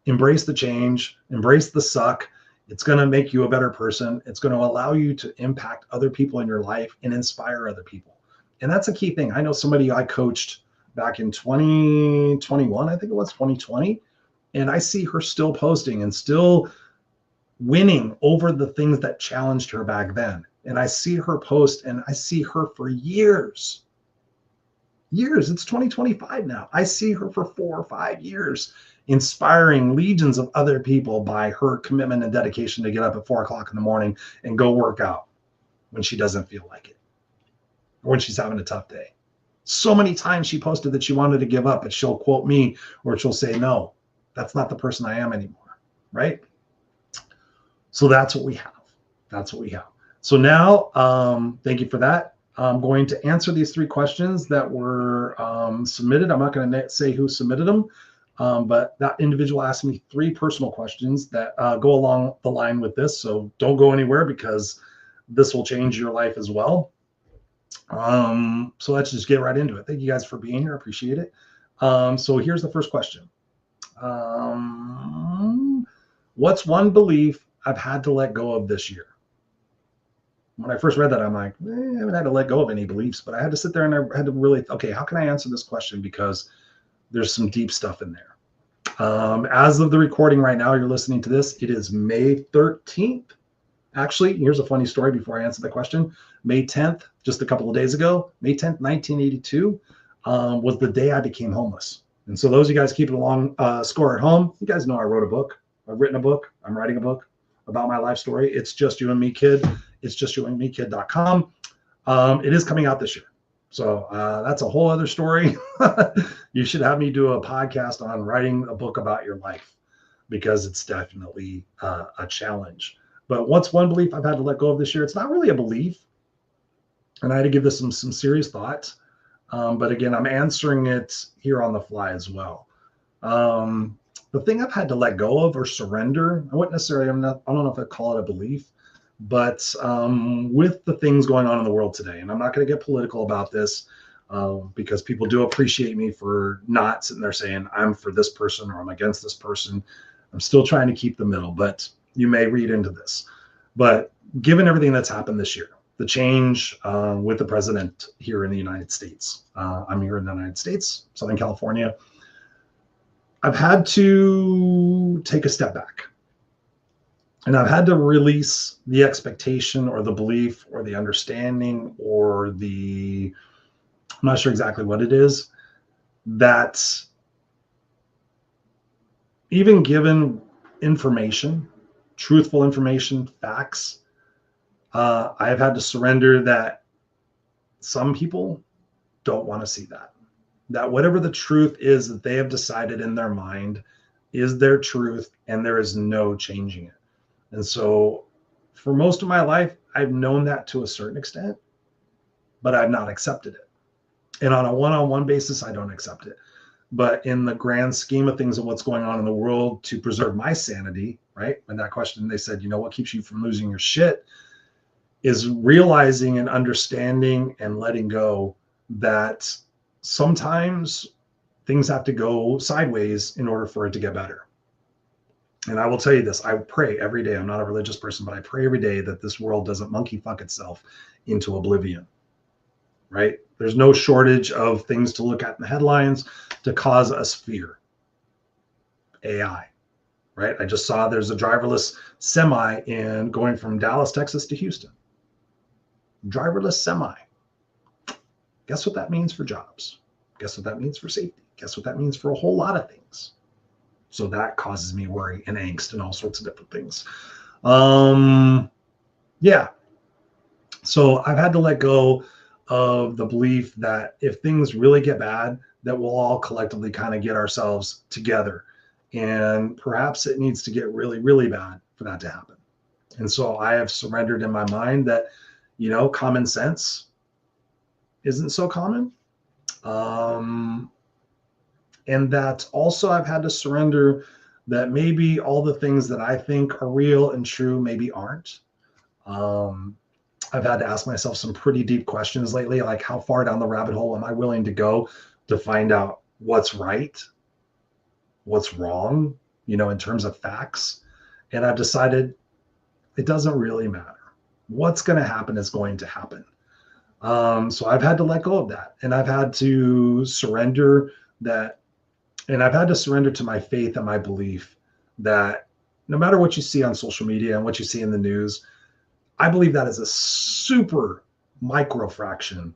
embrace the change, embrace the suck. It's going to make you a better person. It's going to allow you to impact other people in your life and inspire other people. And that's a key thing. I know somebody I coached back in 2021, I think it was 2020. And I see her still posting and still winning over the things that challenged her back then. And I see her post and I see her for years. It's 2025 now. I see her for 4 or 5 years, inspiring legions of other people by her commitment and dedication to get up at 4 o'clock in the morning and go work out when she doesn't feel like it. or when she's having a tough day. So many times she posted that she wanted to give up, but she'll quote me or she'll say, no, that's not the person I am anymore, right? So that's what we have. That's what we have. So now, thank you for that. I'm going to answer these 3 questions that were submitted. I'm not going to say who submitted them, but that individual asked me 3 personal questions that go along the line with this. So don't go anywhere because this will change your life as well. So let's just get right into it. Thank you guys for being here. I appreciate it. So here's the first question. What's one belief I've had to let go of this year? When I first read that, I'm like, I haven't had to let go of any beliefs, but I had to sit there and I had to really, okay, how can I answer this question? Because there's some deep stuff in there. As of the recording right now, you're listening to this, it is May 13th. Actually, here's a funny story before I answer the question. May 10th, just a couple of days ago, May 10th, 1982, was the day I became homeless. And so those of you guys keeping along score at home, you guys know I wrote a book. I've written a book. I'm writing a book about my life story. It's Just You and Me Kid. It's justyouandmekid.com. It is coming out this year. So that's a whole other story. You should have me do a podcast on writing a book about your life because it's definitely a challenge. But what's one belief I've had to let go of this year? It's not really a belief. And I had to give this some serious thought. But again, I'm answering it here on the fly as well. The thing I've had to let go of or surrender, I wouldn't necessarily, I don't know if I'd call it a belief, but with the things going on in the world today, and I'm not going to get political about this because people do appreciate me for not sitting there saying I'm for this person or I'm against this person. I'm still trying to keep the middle, but you may read into this. But given everything that's happened this year, the change with the president here in the United States, I'm here in the United States, Southern California, I've had to take a step back. And I've had to release the expectation or the belief or the understanding or I'm not sure exactly what it is, that even given information, truthful information, facts, I have had to surrender that some people don't want to see that. That whatever the truth is that they have decided in their mind is their truth and there is no changing it. And so for most of my life, I've known that to a certain extent, but I've not accepted it. And on a one-on-one basis, I don't accept it. But in the grand scheme of things and what's going on in the world to preserve my sanity, right? And that question, they said, what keeps you from losing your shit is realizing and understanding and letting go that sometimes things have to go sideways in order for it to get better. And I will tell you this, I pray every day. I'm not a religious person, but I pray every day that this world doesn't monkey fuck itself into oblivion, right? There's no shortage of things to look at in the headlines to cause us fear. AI, right? I just saw there's a driverless semi going from Dallas, Texas to Houston. Driverless semi. Guess what that means for jobs? Guess what that means for safety? Guess what that means for a whole lot of things? So that causes me worry and angst and all sorts of different things. Yeah. So I've had to let go of the belief that if things really get bad, that we'll all collectively kind of get ourselves together. And perhaps it needs to get really, really bad for that to happen. And so I have surrendered in my mind that, common sense isn't so common. And that also I've had to surrender that maybe all the things that I think are real and true maybe aren't. I've had to ask myself some pretty deep questions lately, like how far down the rabbit hole am I willing to go to find out what's right, what's wrong, in terms of facts. And I've decided it doesn't really matter. What's going to happen is going to happen. So I've had to let go of that. And I've had to surrender that. And I've had to surrender to my faith and my belief that no matter what you see on social media and what you see in the news, I believe that is a super micro fraction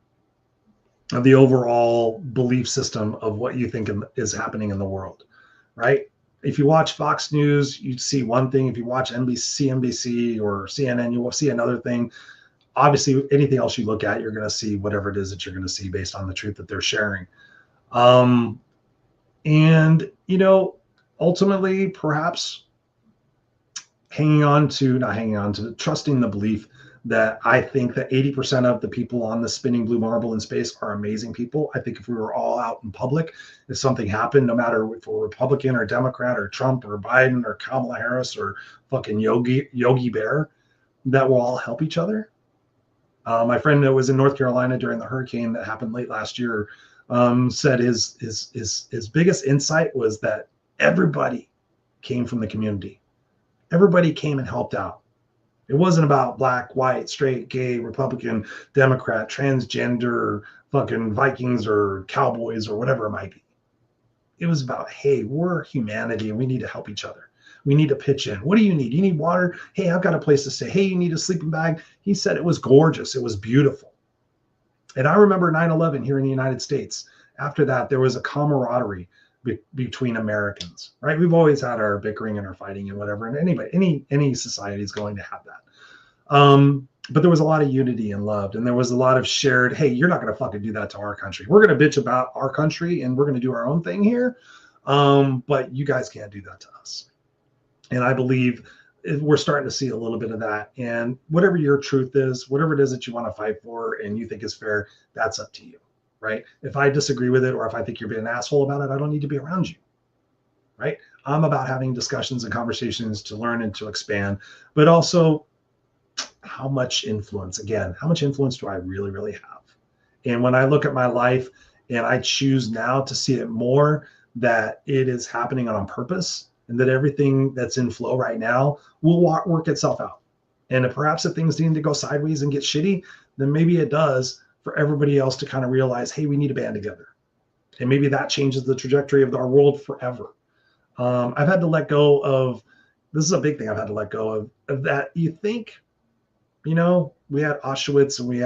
of the overall belief system of what you think is happening in the world, right? If you watch Fox News, you see one thing. If you watch CNBC or CNN, you will see another thing. obviously, anything else you look at, you're going to see whatever it is that you're going to see based on the truth that they're sharing. And, ultimately, perhaps trusting the belief that I think that 80% of the people on the spinning blue marble in space are amazing people. I think if we were all out in public, if something happened, no matter if we're Republican or Democrat or Trump or Biden or Kamala Harris or fucking Yogi Bear, that we'll all help each other. My friend that was in North Carolina during the hurricane that happened late last year said his biggest insight was that everybody came from the community. Everybody came and helped out. It wasn't about black, white, straight, gay, Republican, Democrat, transgender, fucking Vikings or Cowboys or whatever it might be. It was about, hey, we're humanity and we need to help each other. We need to pitch in. What do you need? You need water? Hey, I've got a place to stay. Hey, you need a sleeping bag? He said it was gorgeous. It was beautiful. And I remember 9/11 here in the United States. After that, there was a camaraderie between Americans, right? We've always had our bickering and our fighting and whatever, and any society is going to have that. But there was a lot of unity and love, and there was a lot of shared, hey, you're not going to fucking do that to our country. We're going to bitch about our country and we're going to do our own thing here, but you guys can't do that to us. And I believe we're starting to see a little bit of that. And whatever your truth is, whatever it is that you want to fight for and you think is fair, that's up to you. Right? If I disagree with it, or if I think you're being an asshole about it, I don't need to be around you. Right? I'm about having discussions and conversations to learn and to expand, but also how much influence do I really, really have? And when I look at my life and I choose now to see it more that it is happening on purpose and that everything that's in flow right now will work itself out. And perhaps if things need to go sideways and get shitty, then maybe it does, for everybody else to kind of realize, hey, we need to band together. And maybe that changes the trajectory of our world forever. I've had to let go of, this is a big thing I've had to let go of that. You think, we had Auschwitz and we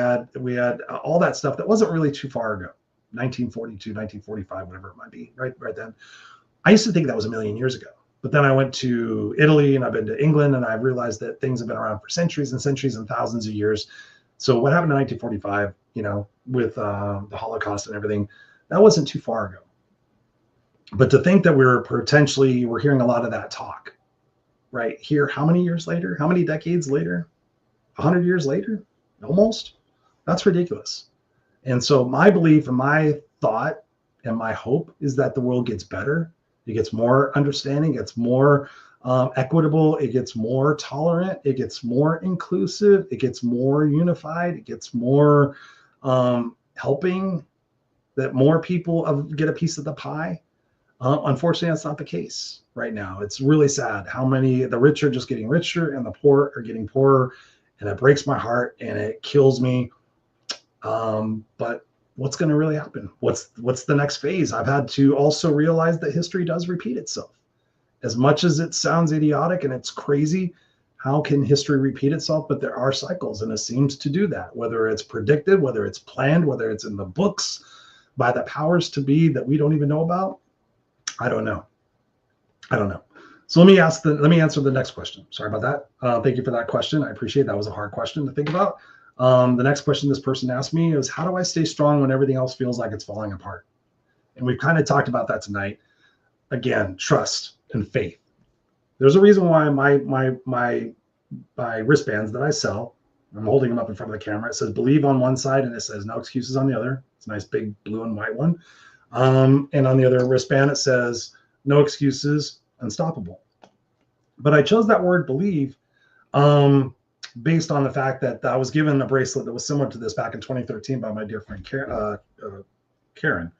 had all that stuff that wasn't really too far ago, 1942, 1945, whatever it might be, right then. I used to think that was a million years ago. But then I went to Italy and I've been to England and I've realized that things have been around for centuries and centuries and thousands of years. So what happened in 1945, with the Holocaust and everything, that wasn't too far ago. But to think that we're hearing a lot of that talk right here, how many years later, how many decades later, 100 years later, almost, that's ridiculous. And so my belief and my thought and my hope is that the world gets better. It gets more understanding, it gets more equitable, it gets more tolerant, it gets more inclusive, it gets more unified, it gets more helping, that more people get a piece of the pie. Unfortunately, that's not the case right now. It's really sad how many, the rich are just getting richer and the poor are getting poorer, and it breaks my heart and it kills me. But what's going to really happen? What's the next phase? I've had to also realize that history does repeat itself. As much as it sounds idiotic and it's crazy, how can history repeat itself? But there are cycles, and it seems to do that, whether it's predicted, whether it's planned, whether it's in the books by the powers to be that we don't even know about. I don't know. So let me answer the next question. Sorry about that. Thank you for that question. I appreciate it. That was a hard question to think about. The next question this person asked me is, how do I stay strong when everything else feels like it's falling apart? And we've kind of talked about that tonight. Again, trust and faith. There's a reason why my wristbands that I sell, I'm holding them up in front of the camera. It says believe on one side and it says no excuses on the other. It's a nice big blue and white one. And on the other wristband, it says no excuses, unstoppable. But I chose that word believe based on the fact that I was given a bracelet that was similar to this back in 2013 by my dear friend Patricia Karen.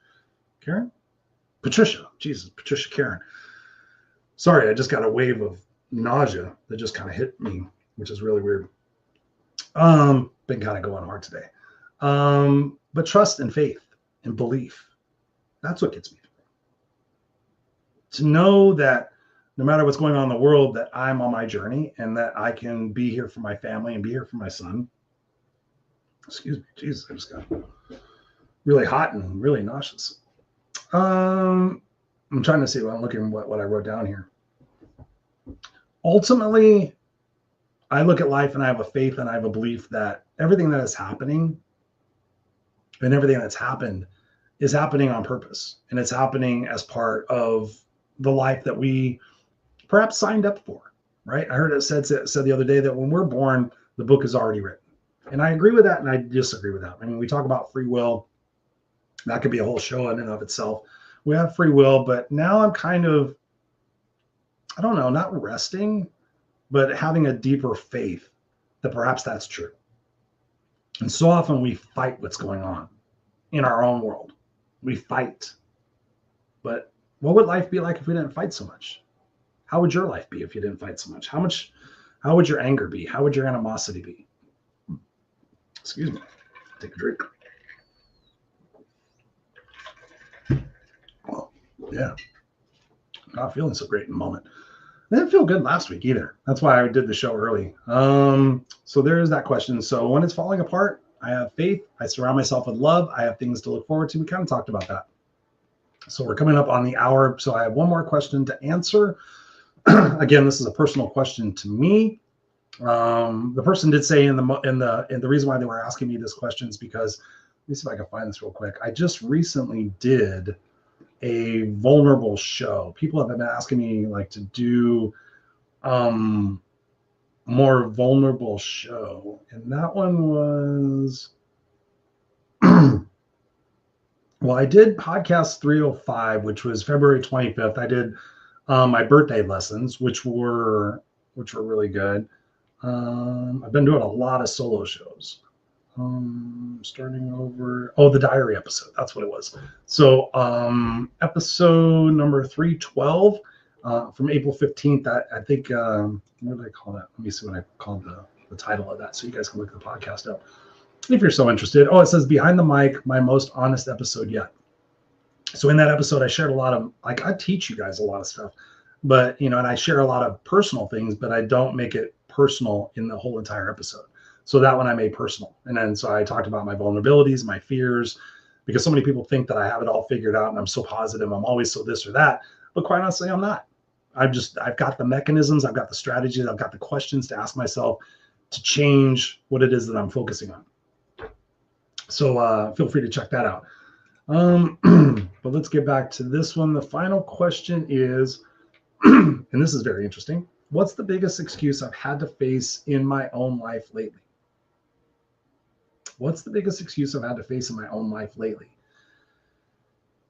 Sorry, I just got a wave of nausea that just kind of hit me, which is really weird. Been kind of going hard today. But trust and faith and belief, that's what gets me through. To know that no matter what's going on in the world, that I'm on my journey and that I can be here for my family and be here for my son. Excuse me, Jesus, I just got really hot and really nauseous. I'm trying to see, I'm looking what I wrote down here. Ultimately, I look at life and I have a faith and I have a belief that everything that is happening and everything that's happened is happening on purpose. And it's happening as part of the life that we perhaps signed up for, right? I heard it said the other day that when we're born, the book is already written. And I agree with that and I disagree with that. I mean, we talk about free will. That could be a whole show in and of itself. We have free will, but now I'm kind of, I don't know, not resting, but having a deeper faith that perhaps that's true. And so often we fight what's going on in our own world. We fight. But what would life be like if we didn't fight so much? How would your life be if you didn't fight so much? How would your anger be? How would your animosity be? Excuse me. Take a drink. Well, yeah. Not feeling so great in the moment. I didn't feel good last week either. That's why I did the show early. So there is that question. So when it's falling apart, I have faith. I surround myself with love. I have things to look forward to. We kind of talked about that. So we're coming up on the hour. So I have one more question to answer. Again, this is a personal question to me. The person did say in the reason why they were asking me this question is because, let me see if I can find this real quick. I just recently did a vulnerable show. People have been asking me like to do more vulnerable show, and that one was well, I did podcast 305, which was February 25th. I did my birthday lessons, which were really good. I've been doing a lot of solo shows. Starting over, the diary episode, that's what it was. So episode number 312 from April 15th. I think what did I call that? Let me see what I called the title of that, so you guys can look the podcast up if you're so interested. It says Behind the Mic, my most honest episode yet. So in that episode, I shared a lot of, like, I teach you guys a lot of stuff, but and I share a lot of personal things, but I don't make it personal in the whole entire episode. So that one I made personal. And then so I talked about my vulnerabilities, my fears, because so many people think that I have it all figured out and I'm so positive, I'm always so this or that. But quite honestly, I'm not. I've got the mechanisms, I've got the strategies, I've got the questions to ask myself to change what it is that I'm focusing on. So feel free to check that out. But let's get back to this one. The final question is, and this is very interesting. What's the biggest excuse I've had to face in my own life lately? What's the biggest excuse I've had to face in my own life lately?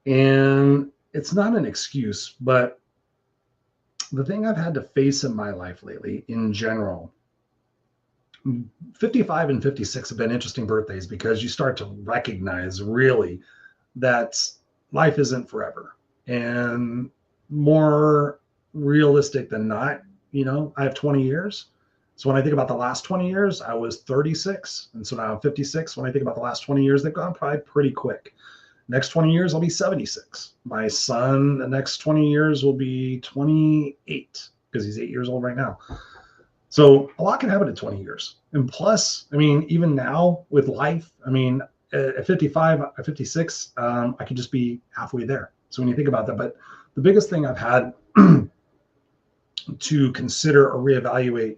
And it's not an excuse, but the thing I've had to face in my life lately in general, 55 and 56 have been interesting birthdays because you start to recognize really that life isn't forever. And more realistic than not, I have 20 years. So when I think about the last 20 years, I was 36. And so now I'm 56. When I think about the last 20 years, they've gone probably pretty quick. Next 20 years, I'll be 76. My son, the next 20 years will be 28 because he's 8 years old right now. So a lot can happen in 20 years. And plus, even now with life, at 55, at 56, I could just be halfway there. So when you think about that, but the biggest thing I've had to consider or reevaluate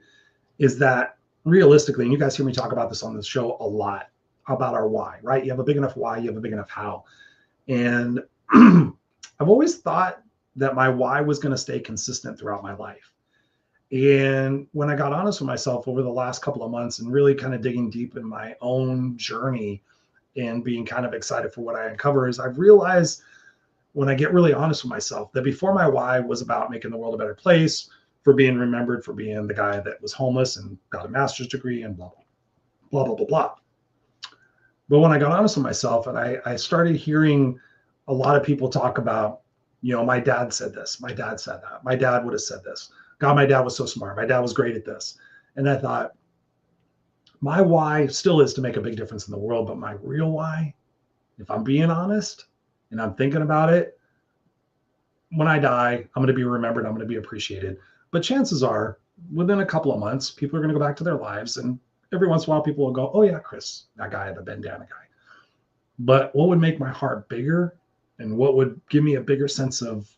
is that realistically, and you guys hear me talk about this on this show a lot, about our why, right? You have a big enough why, you have a big enough how. And I've always thought that my why was going to stay consistent throughout my life. And when I got honest with myself over the last couple of months and really kind of digging deep in my own journey and being kind of excited for what I uncover, is I've realized when I get really honest with myself that before my why was about making the world a better place, for being remembered for being the guy that was homeless and got a master's degree and blah, blah, blah, blah, blah. But when I got honest with myself and I started hearing a lot of people talk about, my dad said this, my dad said that, my dad would have said this. God, my dad was so smart. My dad was great at this. And I thought, my why still is to make a big difference in the world, but my real why, if I'm being honest and I'm thinking about it, when I die, I'm going to be remembered, I'm going to be appreciated. But chances are, within a couple of months, people are going to go back to their lives. And every once in a while, people will go, oh yeah, Chris, that guy, the bandana guy. But what would make my heart bigger and what would give me a bigger sense of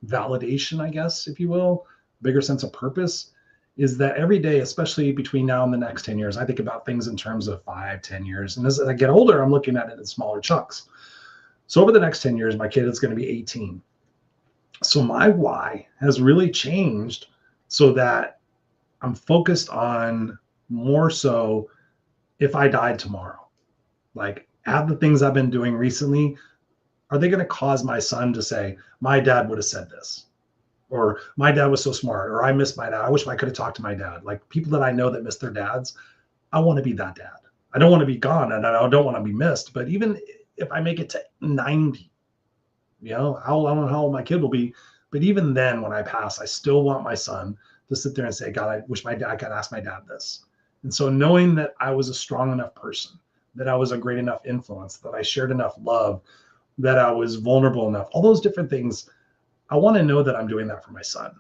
validation, I guess, if you will, bigger sense of purpose, is that every day, especially between now and the next 10 years, I think about things in terms of 5, 10 years. And as I get older, I'm looking at it in smaller chunks. So over the next 10 years, my kid is going to be 18. So my why has really changed so that I'm focused on more so if I died tomorrow, like have the things I've been doing recently, are they going to cause my son to say, my dad would have said this, or my dad was so smart, or I miss my dad. I wish I could have talked to my dad. Like people that I know that miss their dads, I want to be that dad. I don't want to be gone and I don't want to be missed. But even if I make it to 90, I don't know how old my kid will be, but even then when I pass, I still want my son to sit there and say, God, I wish my dad could ask my dad this. And so knowing that I was a strong enough person, that I was a great enough influence, that I shared enough love, that I was vulnerable enough, all those different things, I want to know that I'm doing that for my son.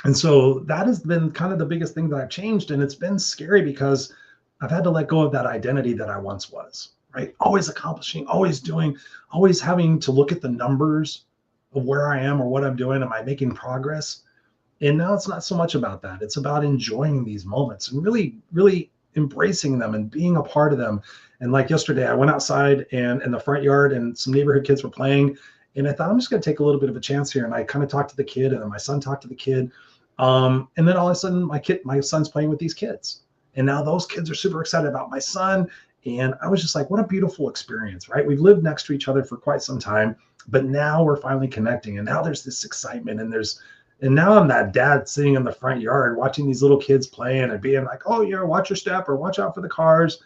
And so that has been kind of the biggest thing that I've changed. And it's been scary because I've had to let go of that identity that I once was, right? Always accomplishing, always doing, always having to look at the numbers of where I am or what I'm doing. Am I making progress? And now it's not so much about that. It's about enjoying these moments and really, really embracing them and being a part of them. And like yesterday, I went outside and in the front yard and some neighborhood kids were playing. And I thought, I'm just going to take a little bit of a chance here. And I kind of talked to the kid and then my son talked to the kid. And then all of a sudden my son's playing with these kids. And now those kids are super excited about my son. And I was just like, what a beautiful experience, right? We've lived next to each other for quite some time, but now we're finally connecting. And now there's this excitement and now I'm that dad sitting in the front yard watching these little kids playing and being like, oh, watch your step or watch out for the cars.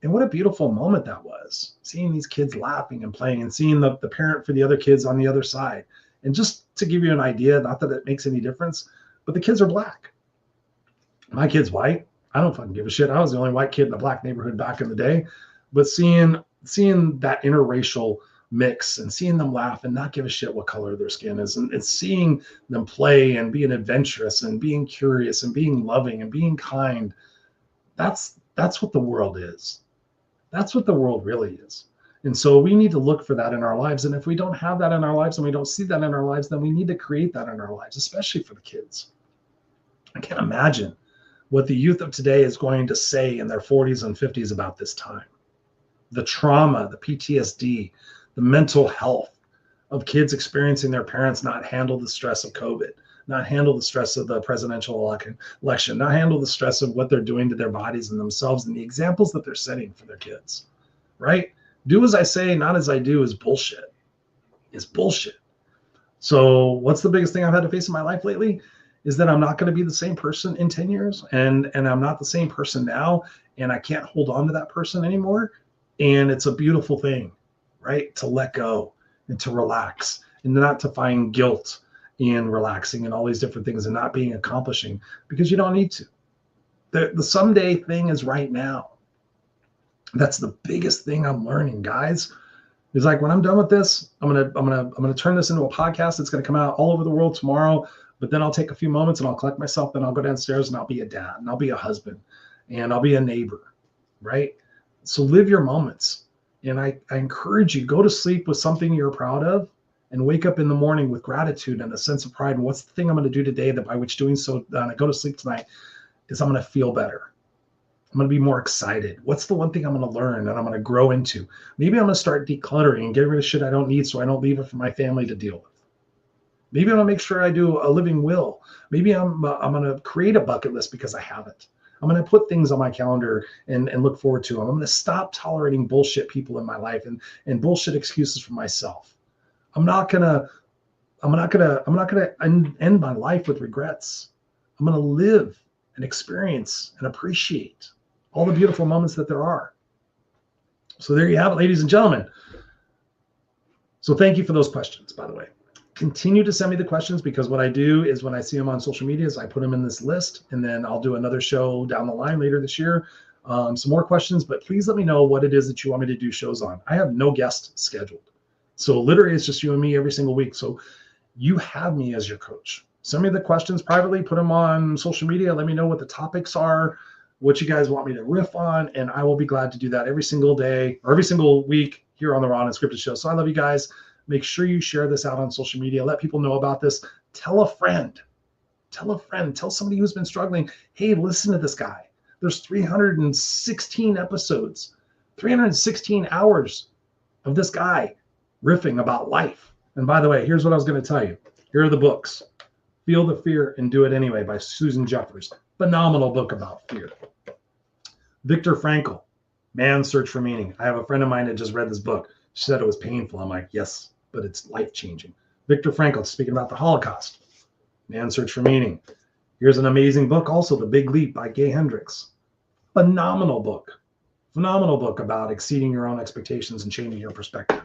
And what a beautiful moment that was, seeing these kids laughing and playing and seeing the parent for the other kids on the other side. And just to give you an idea, not that it makes any difference, but the kids are black. My kid's white. I don't fucking give a shit. I was the only white kid in the black neighborhood back in the day. But seeing that interracial mix and seeing them laugh and not give a shit what color their skin is and seeing them play and being adventurous and being curious and being loving and being kind, that's what the world is. That's what the world really is. And so we need to look for that in our lives. And if we don't have that in our lives and we don't see that in our lives, then we need to create that in our lives, especially for the kids. I can't imagine what the youth of today is going to say in their 40s and 50s about this time. The trauma, the PTSD, the mental health of kids experiencing their parents not handle the stress of COVID, not handle the stress of the presidential election, not handle the stress of what they're doing to their bodies and themselves and the examples that they're setting for their kids, right? Do as I say, not as I do is bullshit. It's bullshit. So what's the biggest thing I've had to face in my life lately is that I'm not going to be the same person in 10 years and I'm not the same person now and I can't hold on to that person anymore. And it's a beautiful thing, right? To let go and to relax and not to find guilt in relaxing and all these different things and not being accomplishing because you don't need to. The someday thing is right now. That's the biggest thing I'm learning, guys. It's like when I'm done with this, I'm gonna turn this into a podcast. It's gonna come out all over the world tomorrow. But then I'll take a few moments and I'll collect myself. Then I'll go downstairs and I'll be a dad and I'll be a husband and I'll be a neighbor, right? So live your moments. And I encourage you, go to sleep with something you're proud of and wake up in the morning with gratitude and a sense of pride. And what's the thing I'm going to do today that by which doing so, when I go to sleep tonight, is I'm going to feel better. I'm going to be more excited. What's the one thing I'm going to learn and I'm going to grow into? Maybe I'm going to start decluttering and get rid of shit I don't need so I don't leave it for my family to deal with. Maybe I'm going to make sure I do a living will. Maybe I'm going to create a bucket list because I haven't. I'm going to put things on my calendar and look forward to them. I'm going to stop tolerating bullshit people in my life and bullshit excuses for myself. I'm not going to end my life with regrets. I'm going to live and experience and appreciate all the beautiful moments that there are. So there you have it, ladies and gentlemen. So thank you for those questions, by the way. Continue to send me the questions because what I do is when I see them on social media is I put them in this list and then I'll do another show down the line later this year. Some more questions, but please let me know what it is that you want me to do shows on. I have no guests scheduled. So literally it's just you and me every single week. So you have me as your coach. Send me the questions privately, put them on social media. Let me know what the topics are, what you guys want me to riff on. And I will be glad to do that every single day or every single week here on the Raw Unscripted show. So I love you guys. Make sure you share this out on social media. Let people know about this. Tell a friend. Tell a friend, tell somebody who's been struggling, hey, listen to this guy. There's 316 episodes, 316 hours of this guy riffing about life. And by the way, here's what I was going to tell you. Here are the books. Feel the Fear and Do It Anyway by Susan Jeffers. Phenomenal book about fear. Viktor Frankl, Man's Search for Meaning. I have a friend of mine that just read this book. She said it was painful. I'm like, yes, but it's life-changing. Viktor Frankl, speaking about the Holocaust. Man's Search for Meaning. Here's an amazing book also, The Big Leap by Gay Hendricks. Phenomenal book. Phenomenal book about exceeding your own expectations and changing your perspective.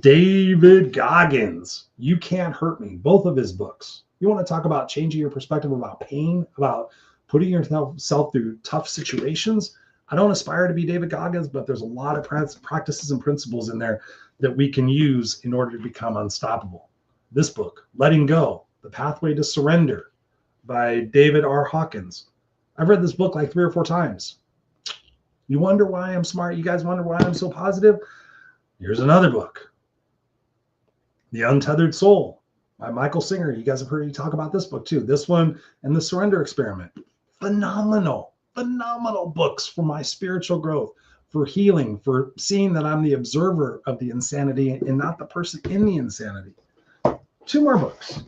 David Goggins, You Can't Hurt Me. Both of his books. You want to talk about changing your perspective about pain, about putting yourself through tough situations. I don't aspire to be David Goggins, but there's a lot of practices and principles in there that we can use in order to become unstoppable. This book, Letting Go, The Pathway to Surrender by David R. Hawkins. I've read this book like 3 or 4 times. You wonder why I'm smart? You guys wonder why I'm so positive? Here's another book, The Untethered Soul by Michael Singer. You guys have heard me talk about this book too. This one and The Surrender Experiment. Phenomenal books for my spiritual growth, for healing, for seeing that I'm the observer of the insanity and not the person in the insanity. 2 more books.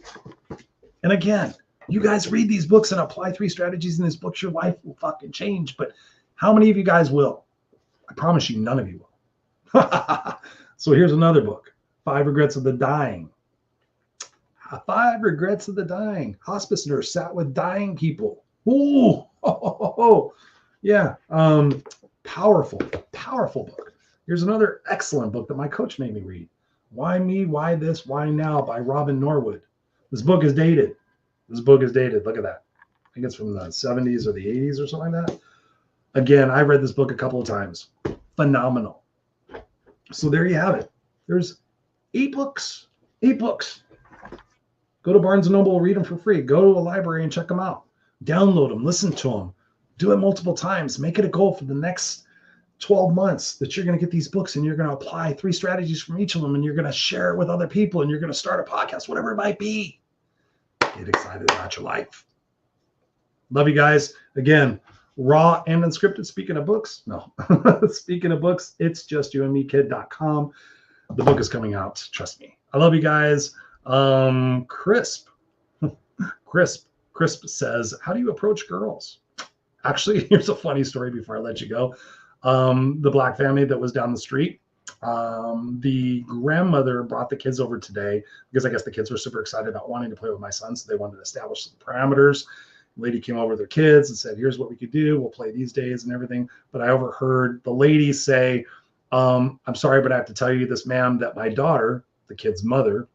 And again, you guys read these books and apply 3 strategies in these books, your life will fucking change. But how many of you guys will? I promise you, none of you will. So here's another book, 5 Regrets of the Dying. 5 Regrets of the Dying. Hospice nurse sat with dying people. Ooh, yeah. Powerful book. Here's another excellent book that my coach made me read. Why Me, Why This, Why Now by Robin Norwood. This book is dated. Look at that. I think it's from the 70s or the 80s or something like that. Again, I read this book a couple of times. Phenomenal. So there you have it. There's 8 books. 8 books. Go to Barnes & Noble, read them for free. Go to a library and check them out. Download them, listen to them. Do it multiple times. Make it a goal for the next 12 months that you're going to get these books and you're going to apply 3 strategies from each of them and you're going to share it with other people and you're going to start a podcast, whatever it might be. Get excited about your life. Love you guys. Again, Raw and Unscripted. Speaking of books, it's justyoumandmekid.com. The book is coming out. Trust me. I love you guys. Crisp says, how do you approach girls? Actually, here's a funny story before I let you go. The black family that was down the street, the grandmother brought the kids over today because I guess the kids were super excited about wanting to play with my son. So they wanted to establish some parameters. The lady came over with their kids and said, here's what we could do. We'll play these days and everything. But I overheard the lady say, I'm sorry, but I have to tell you this, ma'am, that my daughter, the kid's mother,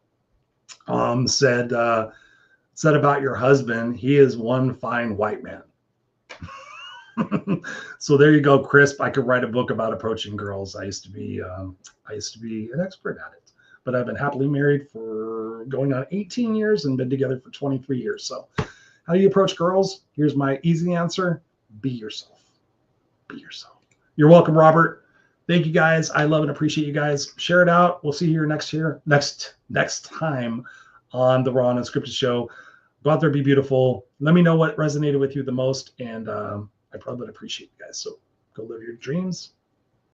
said about your husband, he is one fine white man. So there you go, Crisp. I could write a book about approaching girls. I used to be an expert at it, but I've been happily married for going on 18 years and been together for 23 years. So how do you approach girls? Here's my easy answer. Be yourself. Be yourself. You're welcome, Robert. Thank you guys. I love and appreciate you guys. Share it out. We'll see you here next time on the Raw Unscripted show. Go out there, be beautiful. Let me know what resonated with you the most, and I probably would appreciate you guys. So go live your dreams.